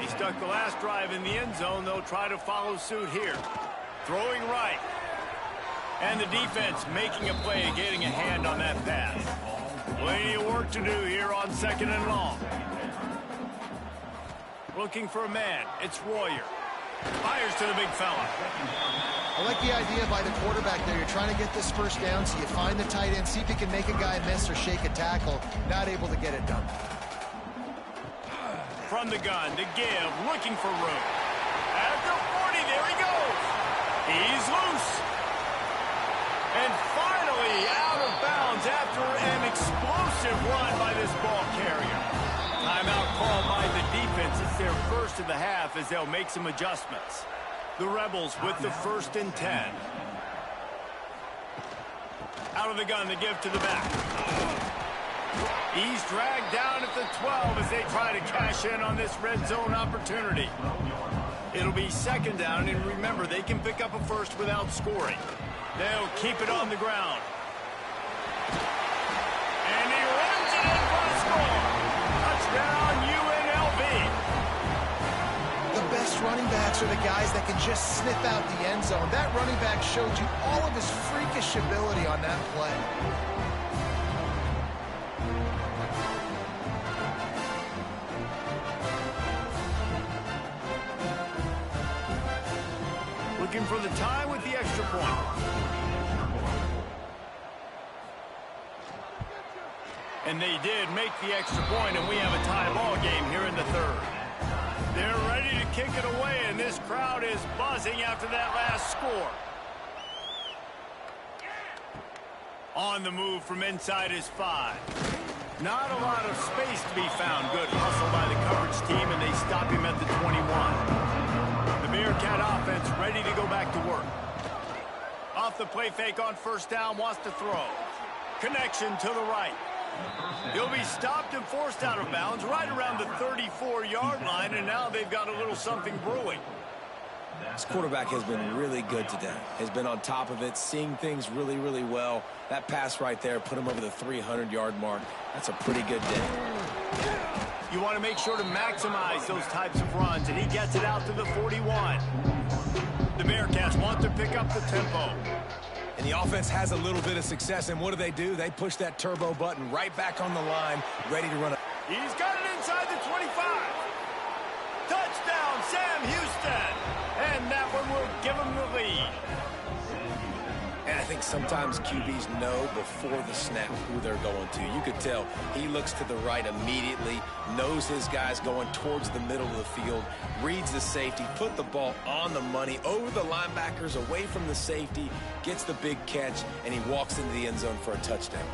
They stuck the last drive in the end zone. They'll try to follow suit here. Throwing right. And the defense making a play, getting a hand on that pass. Plenty of work to do here on 2nd and long. Looking for a man. It's Royer. Fires to the big fella. I like the idea by the quarterback there. You're trying to get this first down, so you find the tight end, see if you can make a guy miss or shake a tackle. Not able to get it done. From the gun, to give, looking for room. At the 40, there he goes. He's loose. And finally out of bounds after an explosive run by this ball carrier. Timeout called by the defense. It's their first of the half as they'll make some adjustments. The Rebels with the 1st and 10. Out of the gun, to give to the back. He's dragged down at the 12 as they try to cash in on this red zone opportunity. It'll be second down, and remember, they can pick up a first without scoring. They'll keep it on the ground. And he runs it in for a score. Touchdown, UNLV. The best running backs are the guys that can just sniff out the end zone. That running back showed you all of his freakish ability on that play. Looking for the tie with the extra point. And they did make the extra point, and we have a tie ball game here in the third. They're ready to kick it away, and this crowd is buzzing after that last score. On the move from inside is 5. Not a lot of space to be found. Good hustle by the coverage team, and they stop him at the 21. The Bearcat offense ready to go back to work. Off the play fake on first down, wants to throw. Connection to the right. He'll be stopped and forced out of bounds right around the 34-yard line, and now they've got a little something brewing. This quarterback has been really good today. Has been on top of it, seeing things really, really well. That pass right there put him over the 300-yard mark. That's a pretty good day. You want to make sure to maximize those types of runs, and he gets it out to the 41. The Bearcats want to pick up the tempo. And the offense has a little bit of success, and what do? They push that turbo button right back on the line, ready to run it. He's got it inside the 25. Touchdown, Sam Houston. And that one will give him the lead. And I think sometimes QBs know before the snap who they're going to. You could tell he looks to the right immediately, knows his guy's going towards the middle of the field, reads the safety, put the ball on the money, over the linebackers, away from the safety, gets the big catch, and he walks into the end zone for a touchdown.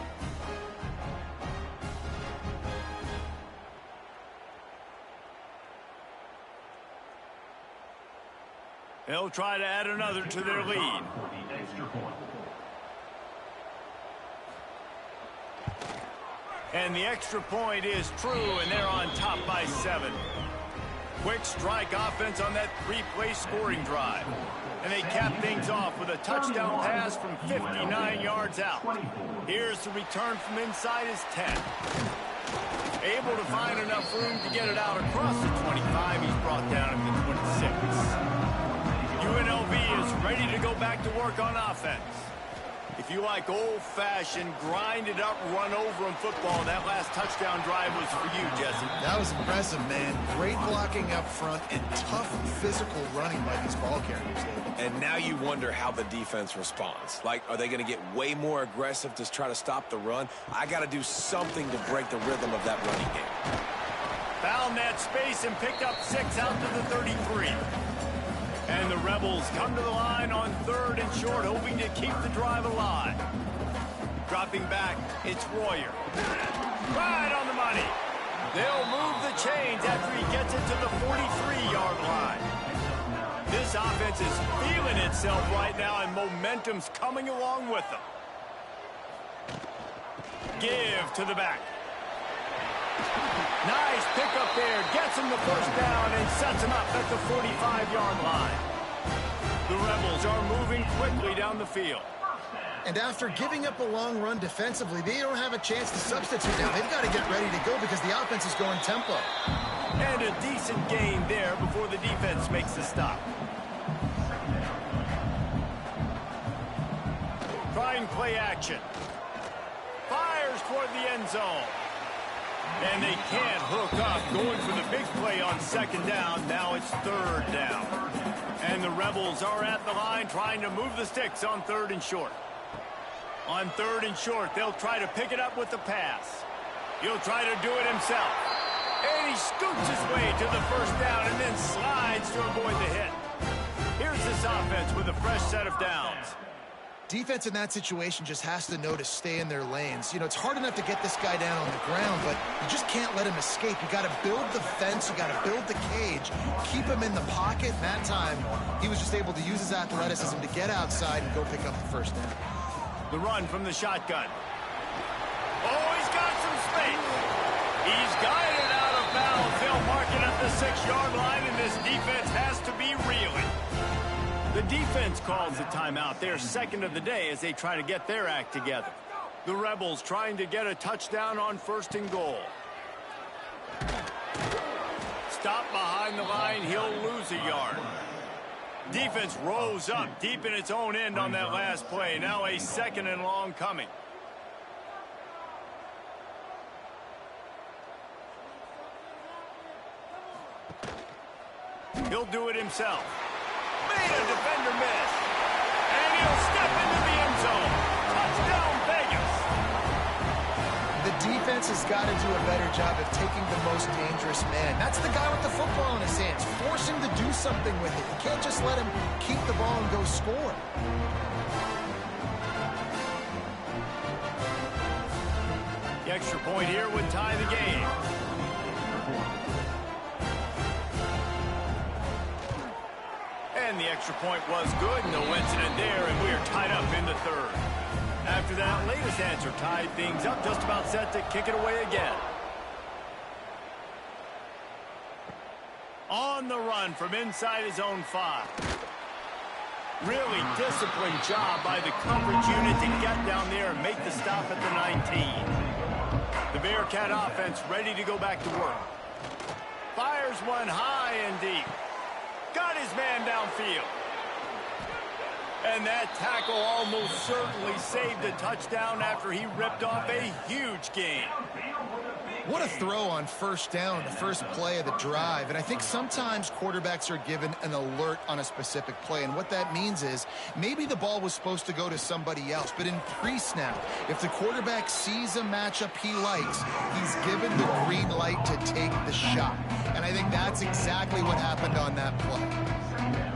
They'll try to add another to their lead. And the extra point is true, and they're on top by 7. Quick strike offense on that 3-play scoring drive. And they cap things off with a touchdown pass from 59 yards out. Here's the return from inside his 10. Able to find enough room to get it out across the 25. He's brought down at the 26. UNLV is ready to go back to work on offense. If you like old-fashioned, grinded-up, run-over-'em football, that last touchdown drive was for you, Jesse. That was impressive, man. Great blocking up front and tough physical running by these ball carriers, David. And now you wonder how the defense responds. Like, are they going to get way more aggressive to try to stop the run? I got to do something to break the rhythm of that running game. Found that space and picked up 6 out to the 33. And the Rebels come to the line on 3rd and short, hoping to keep the drive alive. Dropping back, it's Royer. Right on the money. They'll move the chains after he gets it to the 43-yard line. This offense is feeling itself right now, and momentum's coming along with them. Give to the back. Nice pickup there. Gets him the first down and sets him up at the 45-yard line. The Rebels are moving quickly down the field. And after giving up a long run defensively, they don't have a chance to substitute now. They've got to get ready to go because the offense is going tempo. And a decent gain there before the defense makes the stop. Trying play action. Fires toward the end zone. And they can't hook up, going for the big play on 2nd down. Now it's 3rd down. And the Rebels are at the line trying to move the sticks on 3rd and short. On 3rd and short, they'll try to pick it up with the pass. He'll try to do it himself. And he scoots his way to the first down and then slides to avoid the hit. Here's this offense with a fresh set of downs. Defense in that situation just has to know to stay in their lanes. You know, it's hard enough to get this guy down on the ground, but you just can't let him escape. You got to build the fence. You got to build the cage. Keep him in the pocket. And that time, he was just able to use his athleticism to get outside and go pick up the first down. The run from the shotgun. Oh, he's got some space. 6-yard line, and this defense has to be reeling. The defense calls the timeout. Their second of the day as they try to get their act together. The Rebels trying to get a touchdown on 1st and goal. Stop behind the line. He'll lose a yard. Defense rose up deep in its own end on that last play. Now a 2nd and long coming. He'll do it himself. Made a defender miss. And he'll step into the end zone. Touchdown, Vegas. The defense has got to do a better job of taking the most dangerous man. That's the guy with the football in his hands. Force him to do something with it. You can't just let him keep the ball and go score. The extra point here would tie the game. And the extra point was good. No incident there, and we're tied up in the 3rd. After that latest answer tied things up, just about set to kick it away again. On the run from inside his own 5. Really disciplined job by the coverage unit to get down there and make the stop at the 19. The Bearcat offense ready to go back to work. Fires one high and deep. Got his man downfield. And that tackle almost certainly saved a touchdown after he ripped off a huge gain. What a throw on 1st down, the first play of the drive. And I think sometimes quarterbacks are given an alert on a specific play. And what that means is maybe the ball was supposed to go to somebody else. But in pre-snap, if the quarterback sees a matchup he likes, he's given the green light to take the shot. And I think that's exactly what happened on that play.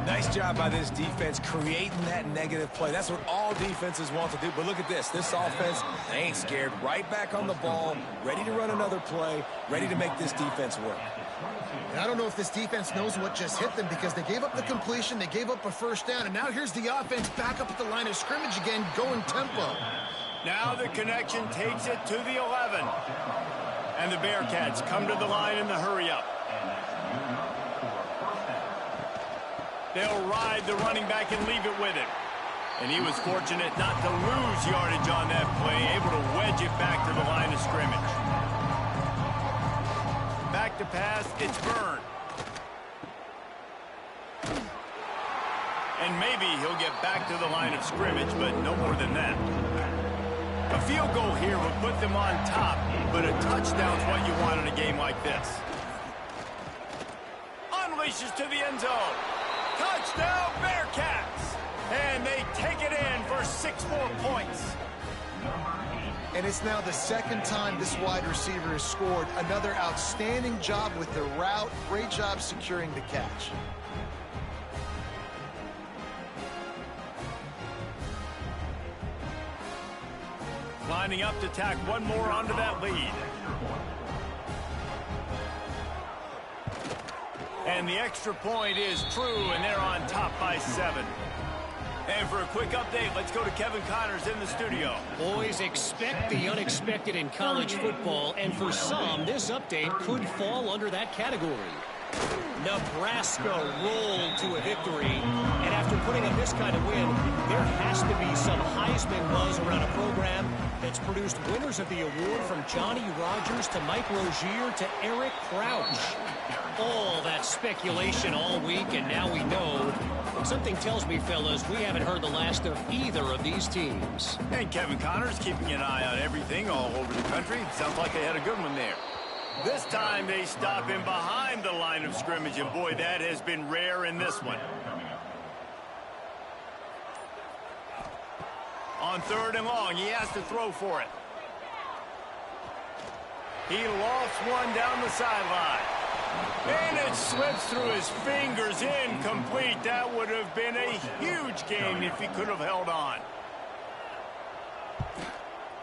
Nice job by this defense creating that negative play. That's what all defenses want to do. But look at this. This offense, they ain't scared. Right back on the ball, ready to run another play, ready to make this defense work. And I don't know if this defense knows what just hit them because they gave up the completion, they gave up a 1st down, and now here's the offense back up at the line of scrimmage again, going tempo. Now the connection takes it to the 11. And the Bearcats come to the line in the hurry-up. They'll ride the running back and leave it with him. And he was fortunate not to lose yardage on that play, able to wedge it back to the line of scrimmage. Back to pass, it's Byrne. And maybe he'll get back to the line of scrimmage, but no more than that. A field goal here would put them on top, but a touchdown's what you want in a game like this. Unleashes to the end zone. Touchdown, Bearcats! And they take it in for 6 more points. And it's now the 2nd time this wide receiver has scored. Another outstanding job with the route. Great job securing the catch. Lining up to tack one more onto that lead. And the extra point is true, and they're on top by 7. And for a quick update, let's go to Kevin Connors in the studio. Boys, expect the unexpected in college football, and for some, this update could fall under that category. Nebraska rolled to a victory, and after putting up this kind of win, there has to be some Heisman buzz around a program that's produced winners of the award from Johnny Rodgers to Mike Rozier to Eric Crouch. All that speculation all week, and now we know. Something tells me, fellas, we haven't heard the last of either of these teams. And Kevin Connors keeping an eye on everything all over the country. Sounds like they had a good one there. This time they stop him behind the line of scrimmage, and boy, that has been rare in this one. On 3rd and long, he has to throw for it. He lost one down the sideline. And it slips through his fingers, incomplete. That would have been a huge gain if he could have held on.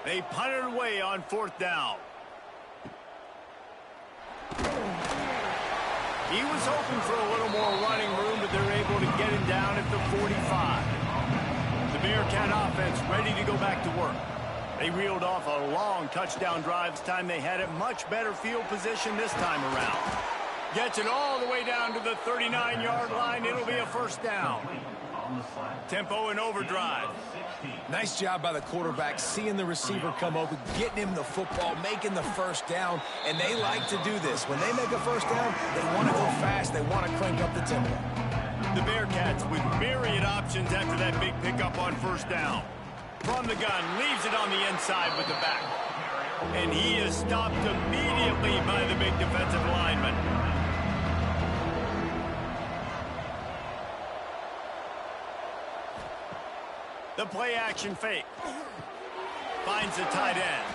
They punted away on 4th down. He was hoping for a little more running room, but they're able to get him down at the 45. The Bearcat offense ready to go back to work. They reeled off a long touchdown drive. This time they had a much better field position this time around. Gets it all the way down to the 39-yard line. It'll be a first down. Tempo and overdrive. Nice job by the quarterback, seeing the receiver come open, getting him the football, making the first down, and they like to do this. When they make a first down, they want to go fast. They want to crank up the tempo. The Bearcats with myriad options after that big pickup on first down. From the gun, leaves it on the inside with the back. And he is stopped immediately by the big defensive lineman. The play action fake. Finds the tight end.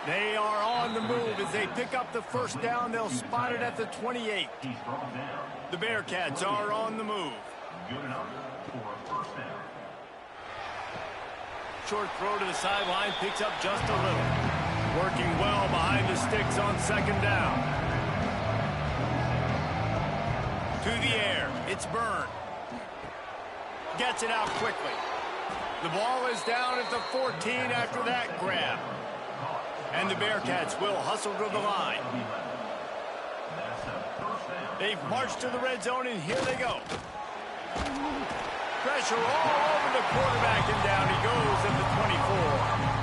They are on the move as they pick up the first down. They'll spot it at the 28. The Bearcats are on the move. Good enough for a first down. Short throw to the sideline, picks up just a little. Working well behind the sticks on second down. To the air, it's Byrne. Gets it out quickly. The ball is down at the 14 after that grab. And the Bearcats will hustle to the line. They've marched to the red zone, and here they go. Pressure all over the quarterback, and down he goes at the 24.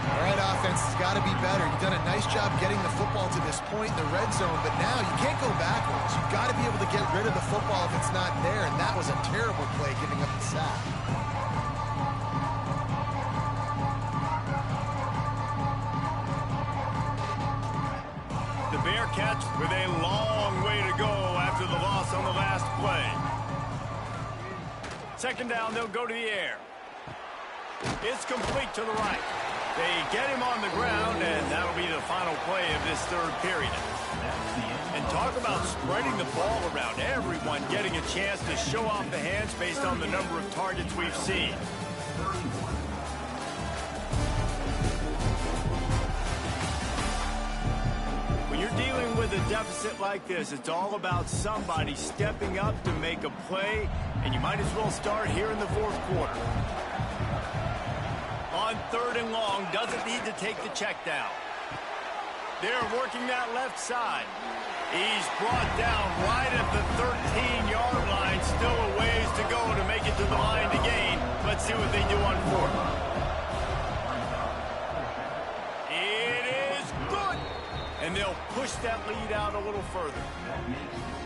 All right, offense has got to be better. You've done a nice job getting the football to this point in the red zone, but now you can't go backwards. You've got to be able to get rid of the football if it's not there, and that was a terrible play, giving up the sack. The Bearcats with a long way to go after the loss on the last play. Second down, they'll go to the air. It's complete to the right. They get him on the ground, and that'll be the final play of this third period. And talk about spreading the ball around. Everyone getting a chance to show off the hands based on the number of targets we've seen. When you're dealing with a deficit like this, it's all about somebody stepping up to make a play, and you might as well start here in the fourth quarter. On third and long, doesn't need to take the check down. They're working that left side. He's brought down right at the 13-yard line. Still a ways to go to make it to the line to gain. Let's see what they do on fourth. It is good. And they'll push that lead out a little further.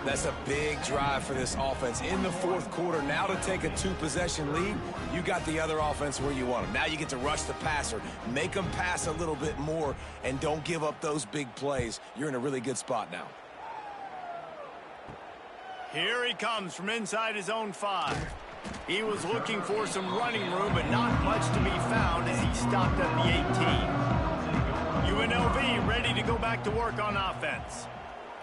That's a big drive for this offense in the fourth quarter. Now to take a two-possession lead, you got the other offense where you want them. Now you get to rush the passer, make them pass a little bit more, and don't give up those big plays. You're in a really good spot now. Here he comes from inside his own 5. He was looking for some running room, but not much to be found as he stopped at the 18. UNLV ready to go back to work on offense.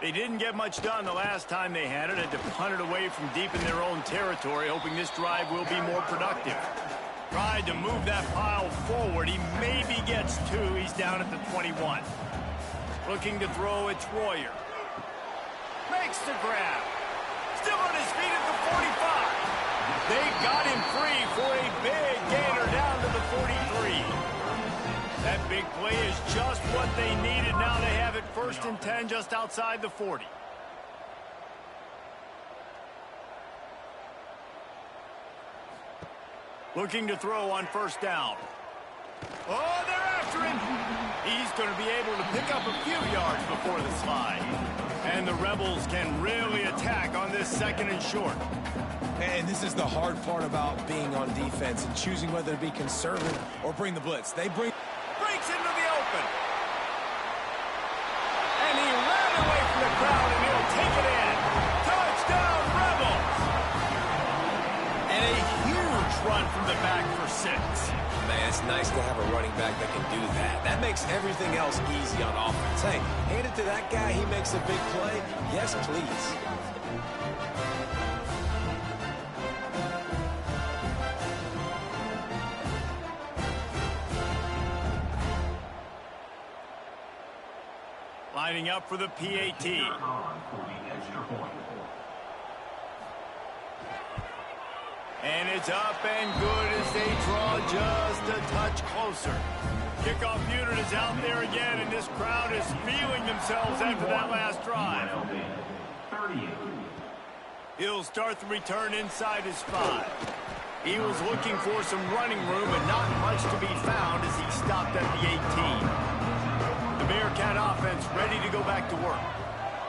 They didn't get much done the last time they had it. Had to punt it away from deep in their own territory, hoping this drive will be more productive. Tried to move that pile forward. He maybe gets 2. He's down at the 21. Looking to throw, it's Royer. Makes the grab. Still on his feet at the 45. They got him free for a big gainer down to the 43. That big play is just what they needed. Now they have it 1st and 10 just outside the 40. Looking to throw on first down. Oh, they're after him. He's going to be able to pick up a few yards before the slide. And the Rebels can really attack on this 2nd and short. And this is the hard part about being on defense and choosing whether to be conservative or bring the blitz. They bring... Breaks into the open. And he ran away from the crowd, and he'll take it in. Touchdown, Rebels! And a huge run from the back for 6. Man, it's nice to have a running back that can do that. That makes everything else easy on offense. Hey, hand it to that guy. He makes a big play. Yes, please. Lining up for the PAT. And it's up and good as they draw just a touch closer. Kickoff unit is out there again, and this crowd is feeling themselves after that last drive. 38. He'll start the return inside his 5. He was looking for some running room, but not much to be found as he stopped at the 18. The Bearcat offense ready to go back to work.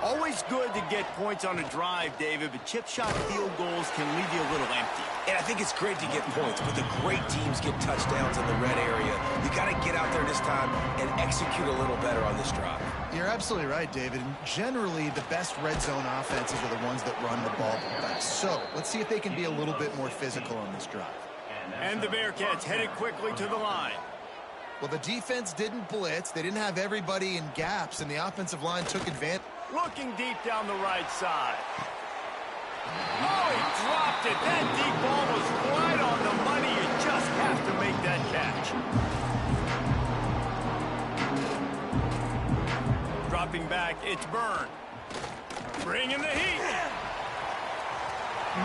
Always good to get points on a drive, David, but chip shot field goals can leave you a little empty. And I think it's great to get points, but the great teams get touchdowns in the red area. You got to get out there this time and execute a little better on this drive. You're absolutely right, David. And generally, the best red zone offenses are the ones that run the ball the best. So let's see if they can be a little bit more physical on this drive. And the Bearcats headed quickly to the line. Well, the defense didn't blitz. They didn't have everybody in gaps, and the offensive line took advantage. Looking deep down the right side. Oh, he dropped it. That deep ball was right on the money. You just have to make that catch. Dropping back, it's Byrne. Bringing the heat.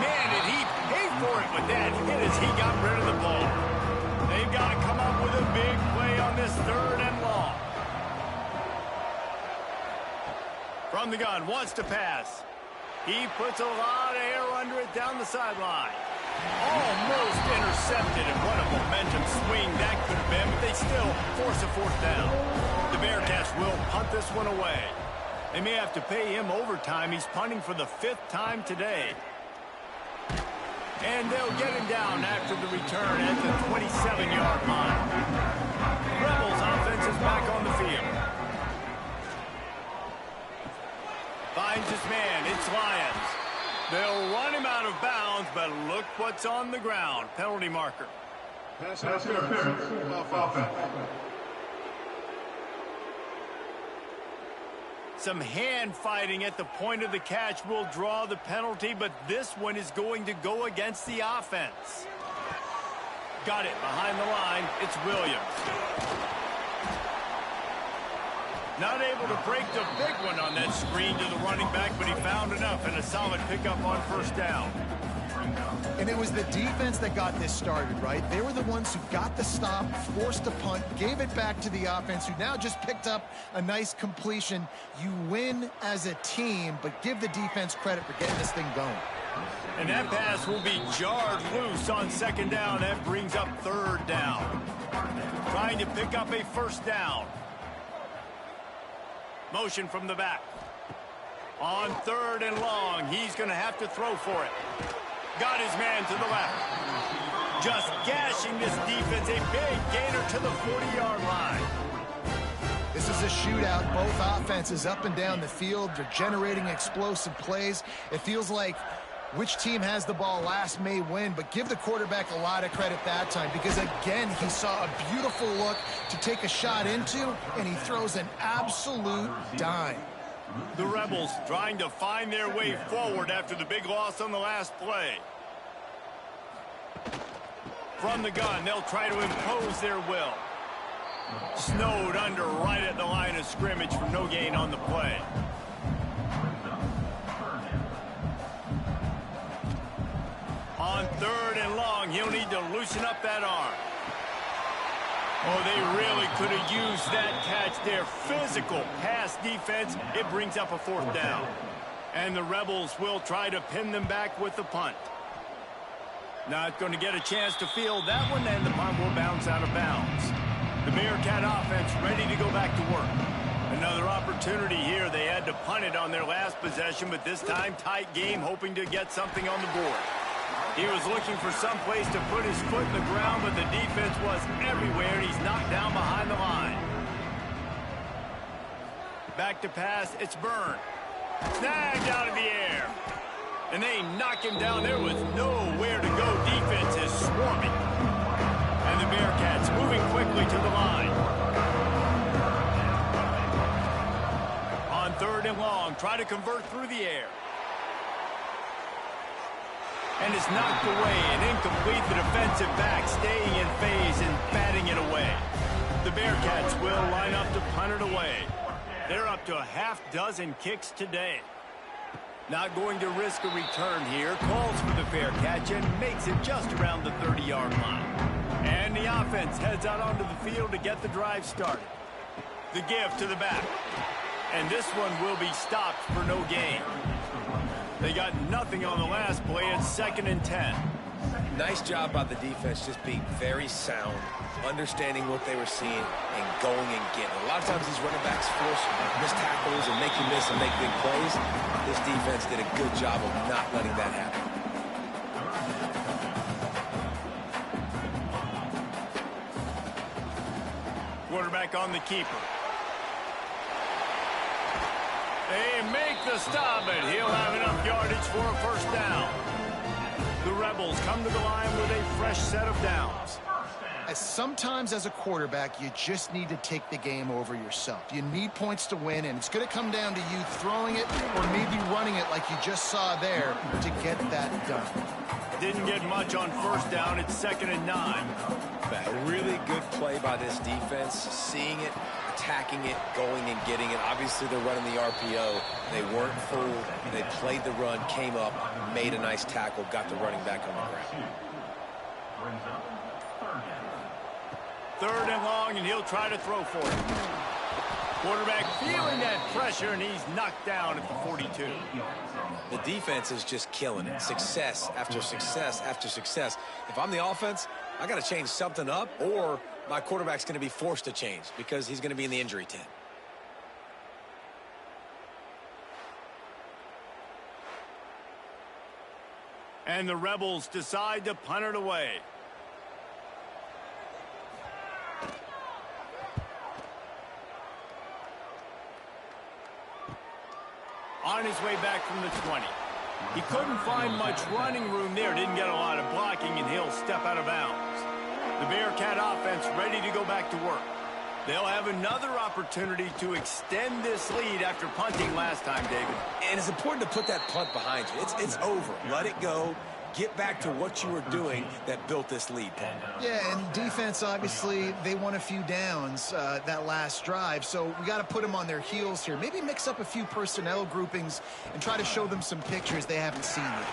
Man, did he pay for it with that hit as he got rid of the ball. They've got to come up with a big play on this 3rd and long. From the gun, wants to pass. He puts a lot of air under it down the sideline. Almost intercepted, and what a momentum swing that could have been, but they still force a 4th down. The Bearcats will punt this one away. They may have to pay him overtime. He's punting for the 5th time today. And they'll get him down after the return at the 27-yard line. Rebels offense is back on the field. Finds his man. It's Lions. They'll run him out of bounds, but look what's on the ground. Penalty marker. Pass interference. Offense. Some hand fighting at the point of the catch will draw the penalty, but this one is going to go against the offense. Got it behind the line. It's Williams. Not able to break the big one on that screen to the running back, but he found enough and a solid pickup on 1st down. And it was the defense that got this started, right? They were the ones who got the stop, forced a punt, gave it back to the offense, who now just picked up a nice completion. You win as a team, but give the defense credit for getting this thing going. And that pass will be jarred loose on 2nd down. That brings up 3rd down. Trying to pick up a 1st down. Motion from the back. On 3rd and long, he's going to have to throw for it. Got his man to the left. Just gashing this defense. A big gainer to the 40-yard line. This is a shootout. Both offenses up and down the field. They're generating explosive plays. It feels like which team has the ball last may win, but give the quarterback a lot of credit that time because, again, he saw a beautiful look to take a shot into, and he throws an absolute dime. The Rebels trying to find their way forward after the big loss on the last play. From the gun, they'll try to impose their will. Snowed under right at the line of scrimmage for no gain on the play. On 3rd and long, he'll need to loosen up that arm. Oh, they really could have used that catch there. Physical pass defense. It brings up a 4th down. And the Rebels will try to pin them back with the punt. Not going to get a chance to field that one, and the punt will bounce out of bounds. The Bearcat offense ready to go back to work. Another opportunity here. They had to punt it on their last possession, but this time tight game, hoping to get something on the board. He was looking for some place to put his foot in the ground, but the defense was everywhere, and he's knocked down behind the line. Back to pass, it's Byrne. Snagged out of the air. And they knock him down. There was nowhere to go. Defense is swarming. And the Bearcats moving quickly to the line. On 3rd and long, try to convert through the air. And it's knocked away and incomplete. The defensive back staying in phase and batting it away. The Bearcats will line up to punt it away. They're up to a half-dozen kicks today. Not going to risk a return here. Calls for the fair catch and makes it just around the 30-yard line. And the offense heads out onto the field to get the drive started. The give to the back. And this one will be stopped for no gain. They got nothing on the last play. It's 2nd and 10. Nice job by the defense, just being very sound, understanding what they were seeing, and going and getting. A lot of times these running backs force missed tackles and make you miss and make big plays. This defense did a good job of not letting that happen. Quarterback on the keeper. They make the stop, and he'll have enough yardage for a first down. The Rebels come to the line with a fresh set of downs. Sometimes as a quarterback, you just need to take the game over yourself. You need points to win, and it's going to come down to you throwing it or maybe running it like you just saw there to get that done. Didn't get much on first down. It's 2nd and 9. A really good play by this defense, seeing it, attacking it, going and getting it. Obviously, they're running the RPO. They weren't fooled. They played the run, came up, made a nice tackle, got the running back on the ground. 3rd and long, and he'll try to throw for it. Quarterback feeling that pressure, and he's knocked down at the 42. The defense is just killing it. Success after success after success. If I'm the offense, I got to change something up, or my quarterback's going to be forced to change because he's going to be in the injury tent. And the Rebels decide to punt it away. On his way back from the 20. He couldn't find much running room there. Didn't get a lot of blocking, and he'll step out of bounds. The Bearcat offense ready to go back to work. They'll have another opportunity to extend this lead after punting last time, David. And it's important to put that punt behind you. It's over. Let it go. Get back to what you were doing that built this lead, Paul. Yeah, and defense, obviously, they won a few downs that last drive, so we got to put them on their heels here. Maybe mix up a few personnel groupings and try to show them some pictures they haven't seen yet.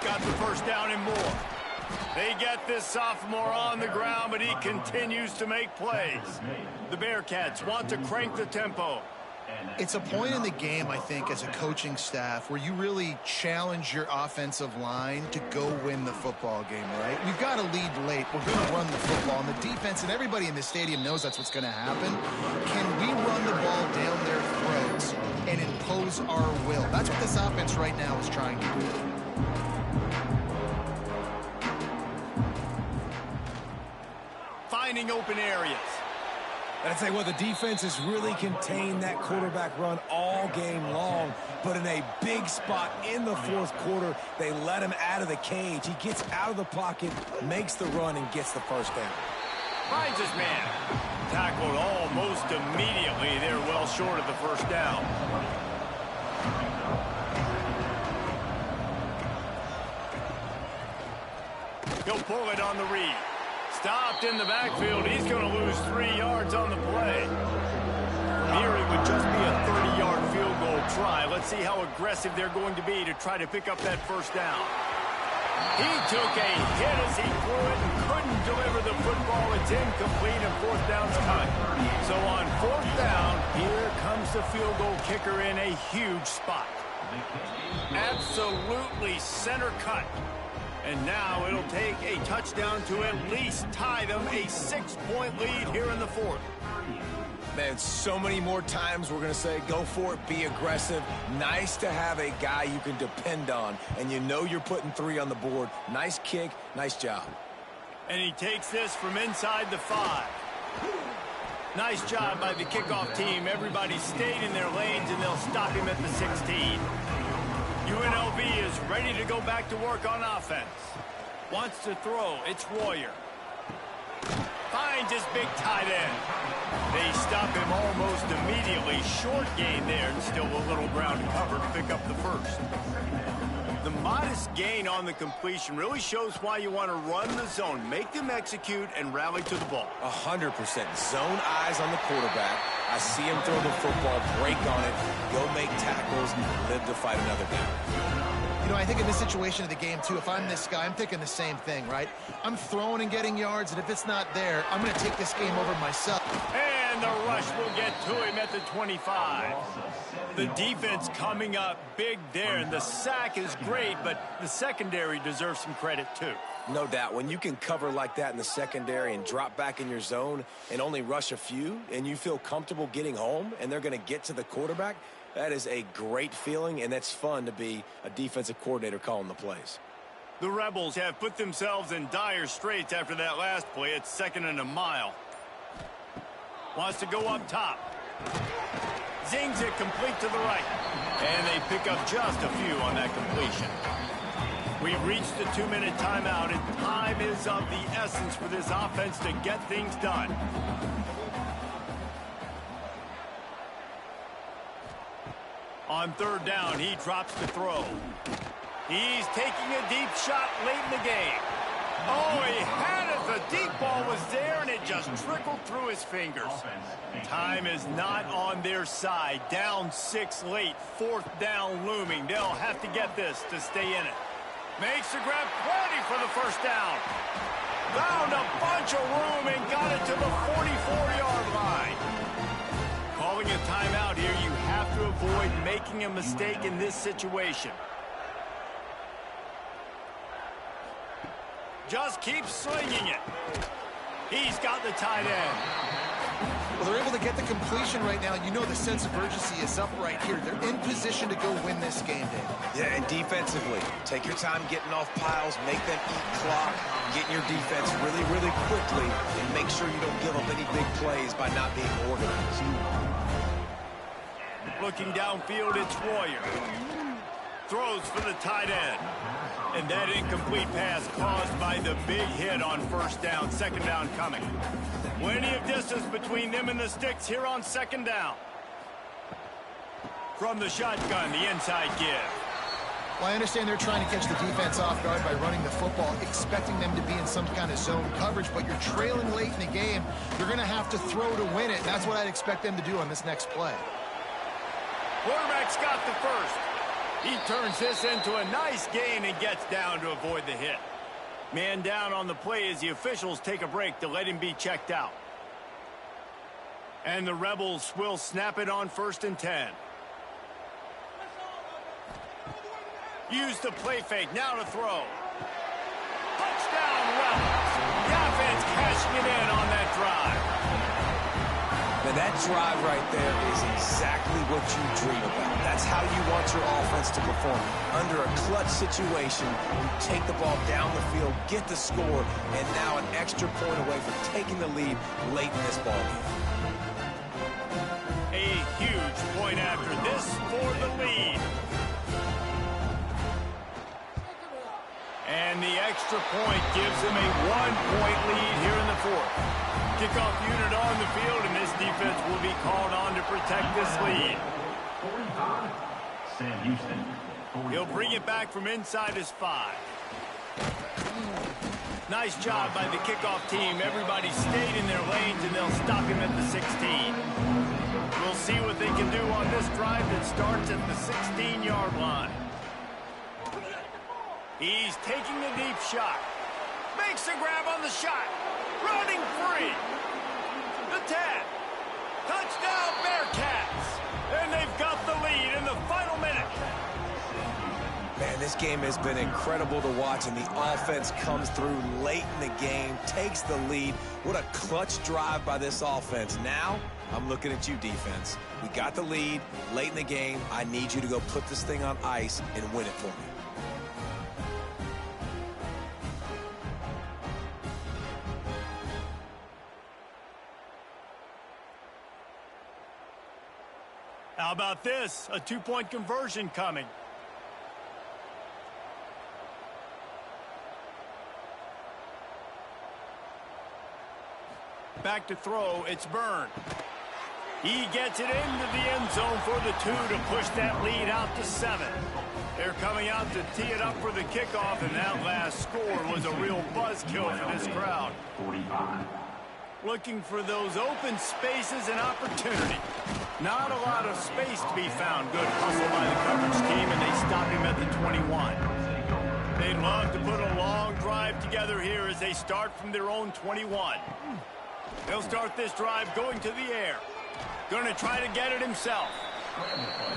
Got the first down and more. They get this sophomore on the ground, but he continues to make plays. The Bearcats want to crank the tempo. It's a point in the game, I think, as a coaching staff where you really challenge your offensive line to go win the football game, right? We've got to lead late. We're going to run the football. And the defense and everybody in the stadium knows that's what's going to happen. Can we run the ball down their throats and impose our will? That's what this offense right now is trying to do. Finding open areas. And I'd say, well, the defense has really contained that quarterback run all game long. But in a big spot in the 4th quarter, they let him out of the cage. He gets out of the pocket, makes the run, and gets the first down. Finds his man. Tackled almost immediately. They're well short of the first down. He'll pull it on the read. Stopped in the backfield. He's going to lose 3 yards on the play. From here, it would just be a 30-yard field goal try. Let's see how aggressive they're going to be to try to pick up that first down. He took a hit as he threw it and couldn't deliver the football. It's incomplete, and 4th down's cut. So on 4th down, here comes the field goal kicker in a huge spot. Absolutely center cut. And now it'll take a touchdown to at least tie them a 6-point lead here in the 4th. Man, so many more times we're going to say, go for it, be aggressive. Nice to have a guy you can depend on, and you know you're putting 3 on the board. Nice kick, nice job. And he takes this from inside the 5. Nice job by the kickoff team. Everybody stayed in their lanes, and they'll stop him at the 16. UNLV is ready to go back to work on offense. Wants to throw. It's Royer. Finds his big tight end. They stop him almost immediately. Short gain there, and still a little ground to cover to pick up the first. The modest gain on the completion really shows why you want to run the zone. Make them execute and rally to the ball. 100%. Zone eyes on the quarterback. I see him throw the football, break on it, go make tackles, live to fight another down. You know, I think in this situation of the game, too, if I'm this guy, I'm thinking the same thing, right? I'm throwing and getting yards, and if it's not there, I'm going to take this game over myself. And And the rush will get to him at the 25. The defense coming up big there, and the sack is great, but the secondary deserves some credit too. No doubt. When you can cover like that in the secondary and drop back in your zone and only rush a few, and you feel comfortable getting home and they're going to get to the quarterback, that is a great feeling, and it's fun to be a defensive coordinator calling the plays. The Rebels have put themselves in dire straits after that last play. It's 2nd and a mile. Wants to go up top. Zings it complete to the right. And they pick up just a few on that completion. We've reached the 2-minute timeout, and time is of the essence for this offense to get things done. On 3rd down, he drops to throw. He's taking a deep shot late in the game. Oh, he had it. The deep ball was there, and it just trickled through his fingers. Time is not on their side. Down 6 late. 4th down looming. They'll have to get this to stay in it. Makes the grab, plenty for the 1st down. Found a bunch of room and got it to the 44-yard line. Calling a timeout here, you have to avoid making a mistake in this situation. Just keep slinging it. He's got the tight end. Well, they're able to get the completion right now. You know the sense of urgency is up right here. They're in position to go win this game, Dave. Yeah, and defensively, take your time getting off piles, make them eat clock, get your defense really, really quickly, and make sure you don't give up any big plays by not being organized. Looking downfield, it's Royer. Throws for the tight end. And that incomplete pass caused by the big hit on 1st down. 2nd down coming. Plenty of distance between them and the sticks here on 2nd down. From the shotgun, the inside give. Well, I understand they're trying to catch the defense off guard by running the football, expecting them to be in some kind of zone coverage, but you're trailing late in the game. You're going to have to throw to win it, and that's what I'd expect them to do on this next play. Quarterback's got the first. He turns this into a nice gain and gets down to avoid the hit. Man down on the play as the officials take a break to let him be checked out. And the Rebels will snap it on 1st and 10. Use the play fake, now to throw. Touchdown, Rebels. The offense cashing it in on that drive. Now that drive right there is exactly what you dream about. That's how you want your offense to perform. Under a clutch situation, you take the ball down the field, get the score, and now an extra point away from taking the lead late in this ball game. A huge point after this for the lead. And the extra point gives them a 1-point lead here in the 4th. Kickoff unit on the field, and this defense will be called on to protect this lead. Sam Houston. He'll bring it back from inside his 5. Nice job by the kickoff team. Everybody stayed in their lanes, and they'll stop him at the 16. We'll see what they can do on this drive that starts at the 16-yard line. He's taking a deep shot. Makes the grab on the shot. Running free. The 10. Touchdown, Bearcats. And they've got the lead in the final minute. Man, this game has been incredible to watch, and the offense comes through late in the game, takes the lead. What a clutch drive by this offense. Now, I'm looking at you, defense. We got the lead late in the game. I need you to go put this thing on ice and win it for me. How about this? A 2-point conversion coming. Back to throw, it's Byrne. He gets it into the end zone for the 2 to push that lead out to 7. They're coming out to tee it up for the kickoff, and that last score was a real buzzkill for this crowd. 45. Looking for those open spaces and opportunity. Not a lot of space to be found. Good hustle by the coverage team, and they stop him at the 21. They'd love to put a long drive together here as they start from their own 21. He'll start this drive going to the air. Going to try to get it himself.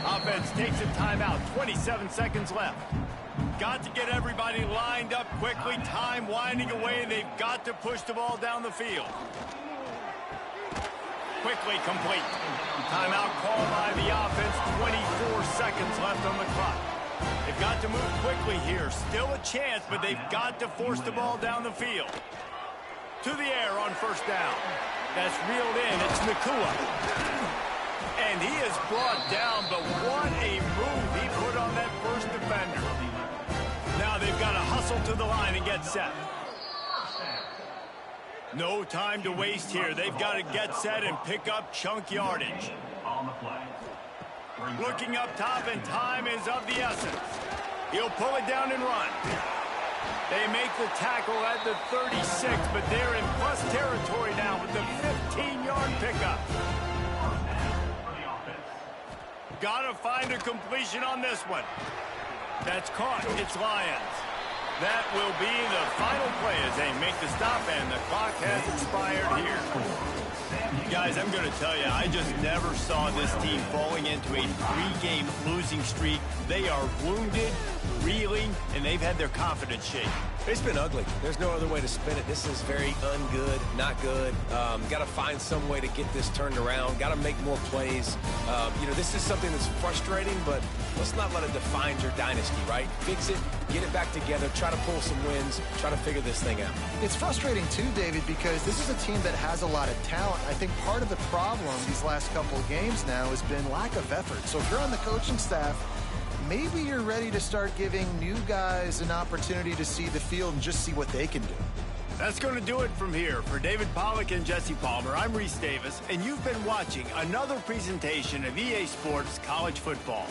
Offense takes a timeout. 27 seconds left. Got to get everybody lined up quickly. Time winding away. They've got to push the ball down the field. Quickly complete. Timeout called by the offense. 24 seconds left on the clock. They've got to move quickly here. Still a chance, but they've got to force the ball down the field. To the air on first down. That's reeled in. It's Nakua. And he is brought down, but what a move he put on that first defender. Now they've got to hustle to the line and get set. No time to waste here. They've got to get set and pick up chunk yardage. Looking up top, and time is of the essence. He'll pull it down and run. They make the tackle at the 36, but they're in plus territory now with the 15-yard pickup. Got to find a completion on this one. That's caught. It's Lions. That will be the final play as they make the stop, and the clock has expired here. Guys, I'm going to tell you, I just never saw this team falling into a 3-game losing streak. They are wounded, reeling, and they've had their confidence shaken. It's been ugly. There's no other way to spin it. This is very ungood, not good. Got to find some way to get this turned around. Got to make more plays. This is something that's frustrating, but let's not let it define your dynasty, right? Fix it, get it back together, try to pull some wins, try to figure this thing out. It's frustrating too, David, because this is a team that has a lot of talent. I think part of the problem these last couple of games now has been lack of effort. So if you're on the coaching staff, maybe you're ready to start giving new guys an opportunity to see the field and just see what they can do. That's going to do it from here. For David Pollack and Jesse Palmer, I'm Reese Davis, and you've been watching another presentation of EA Sports College Football.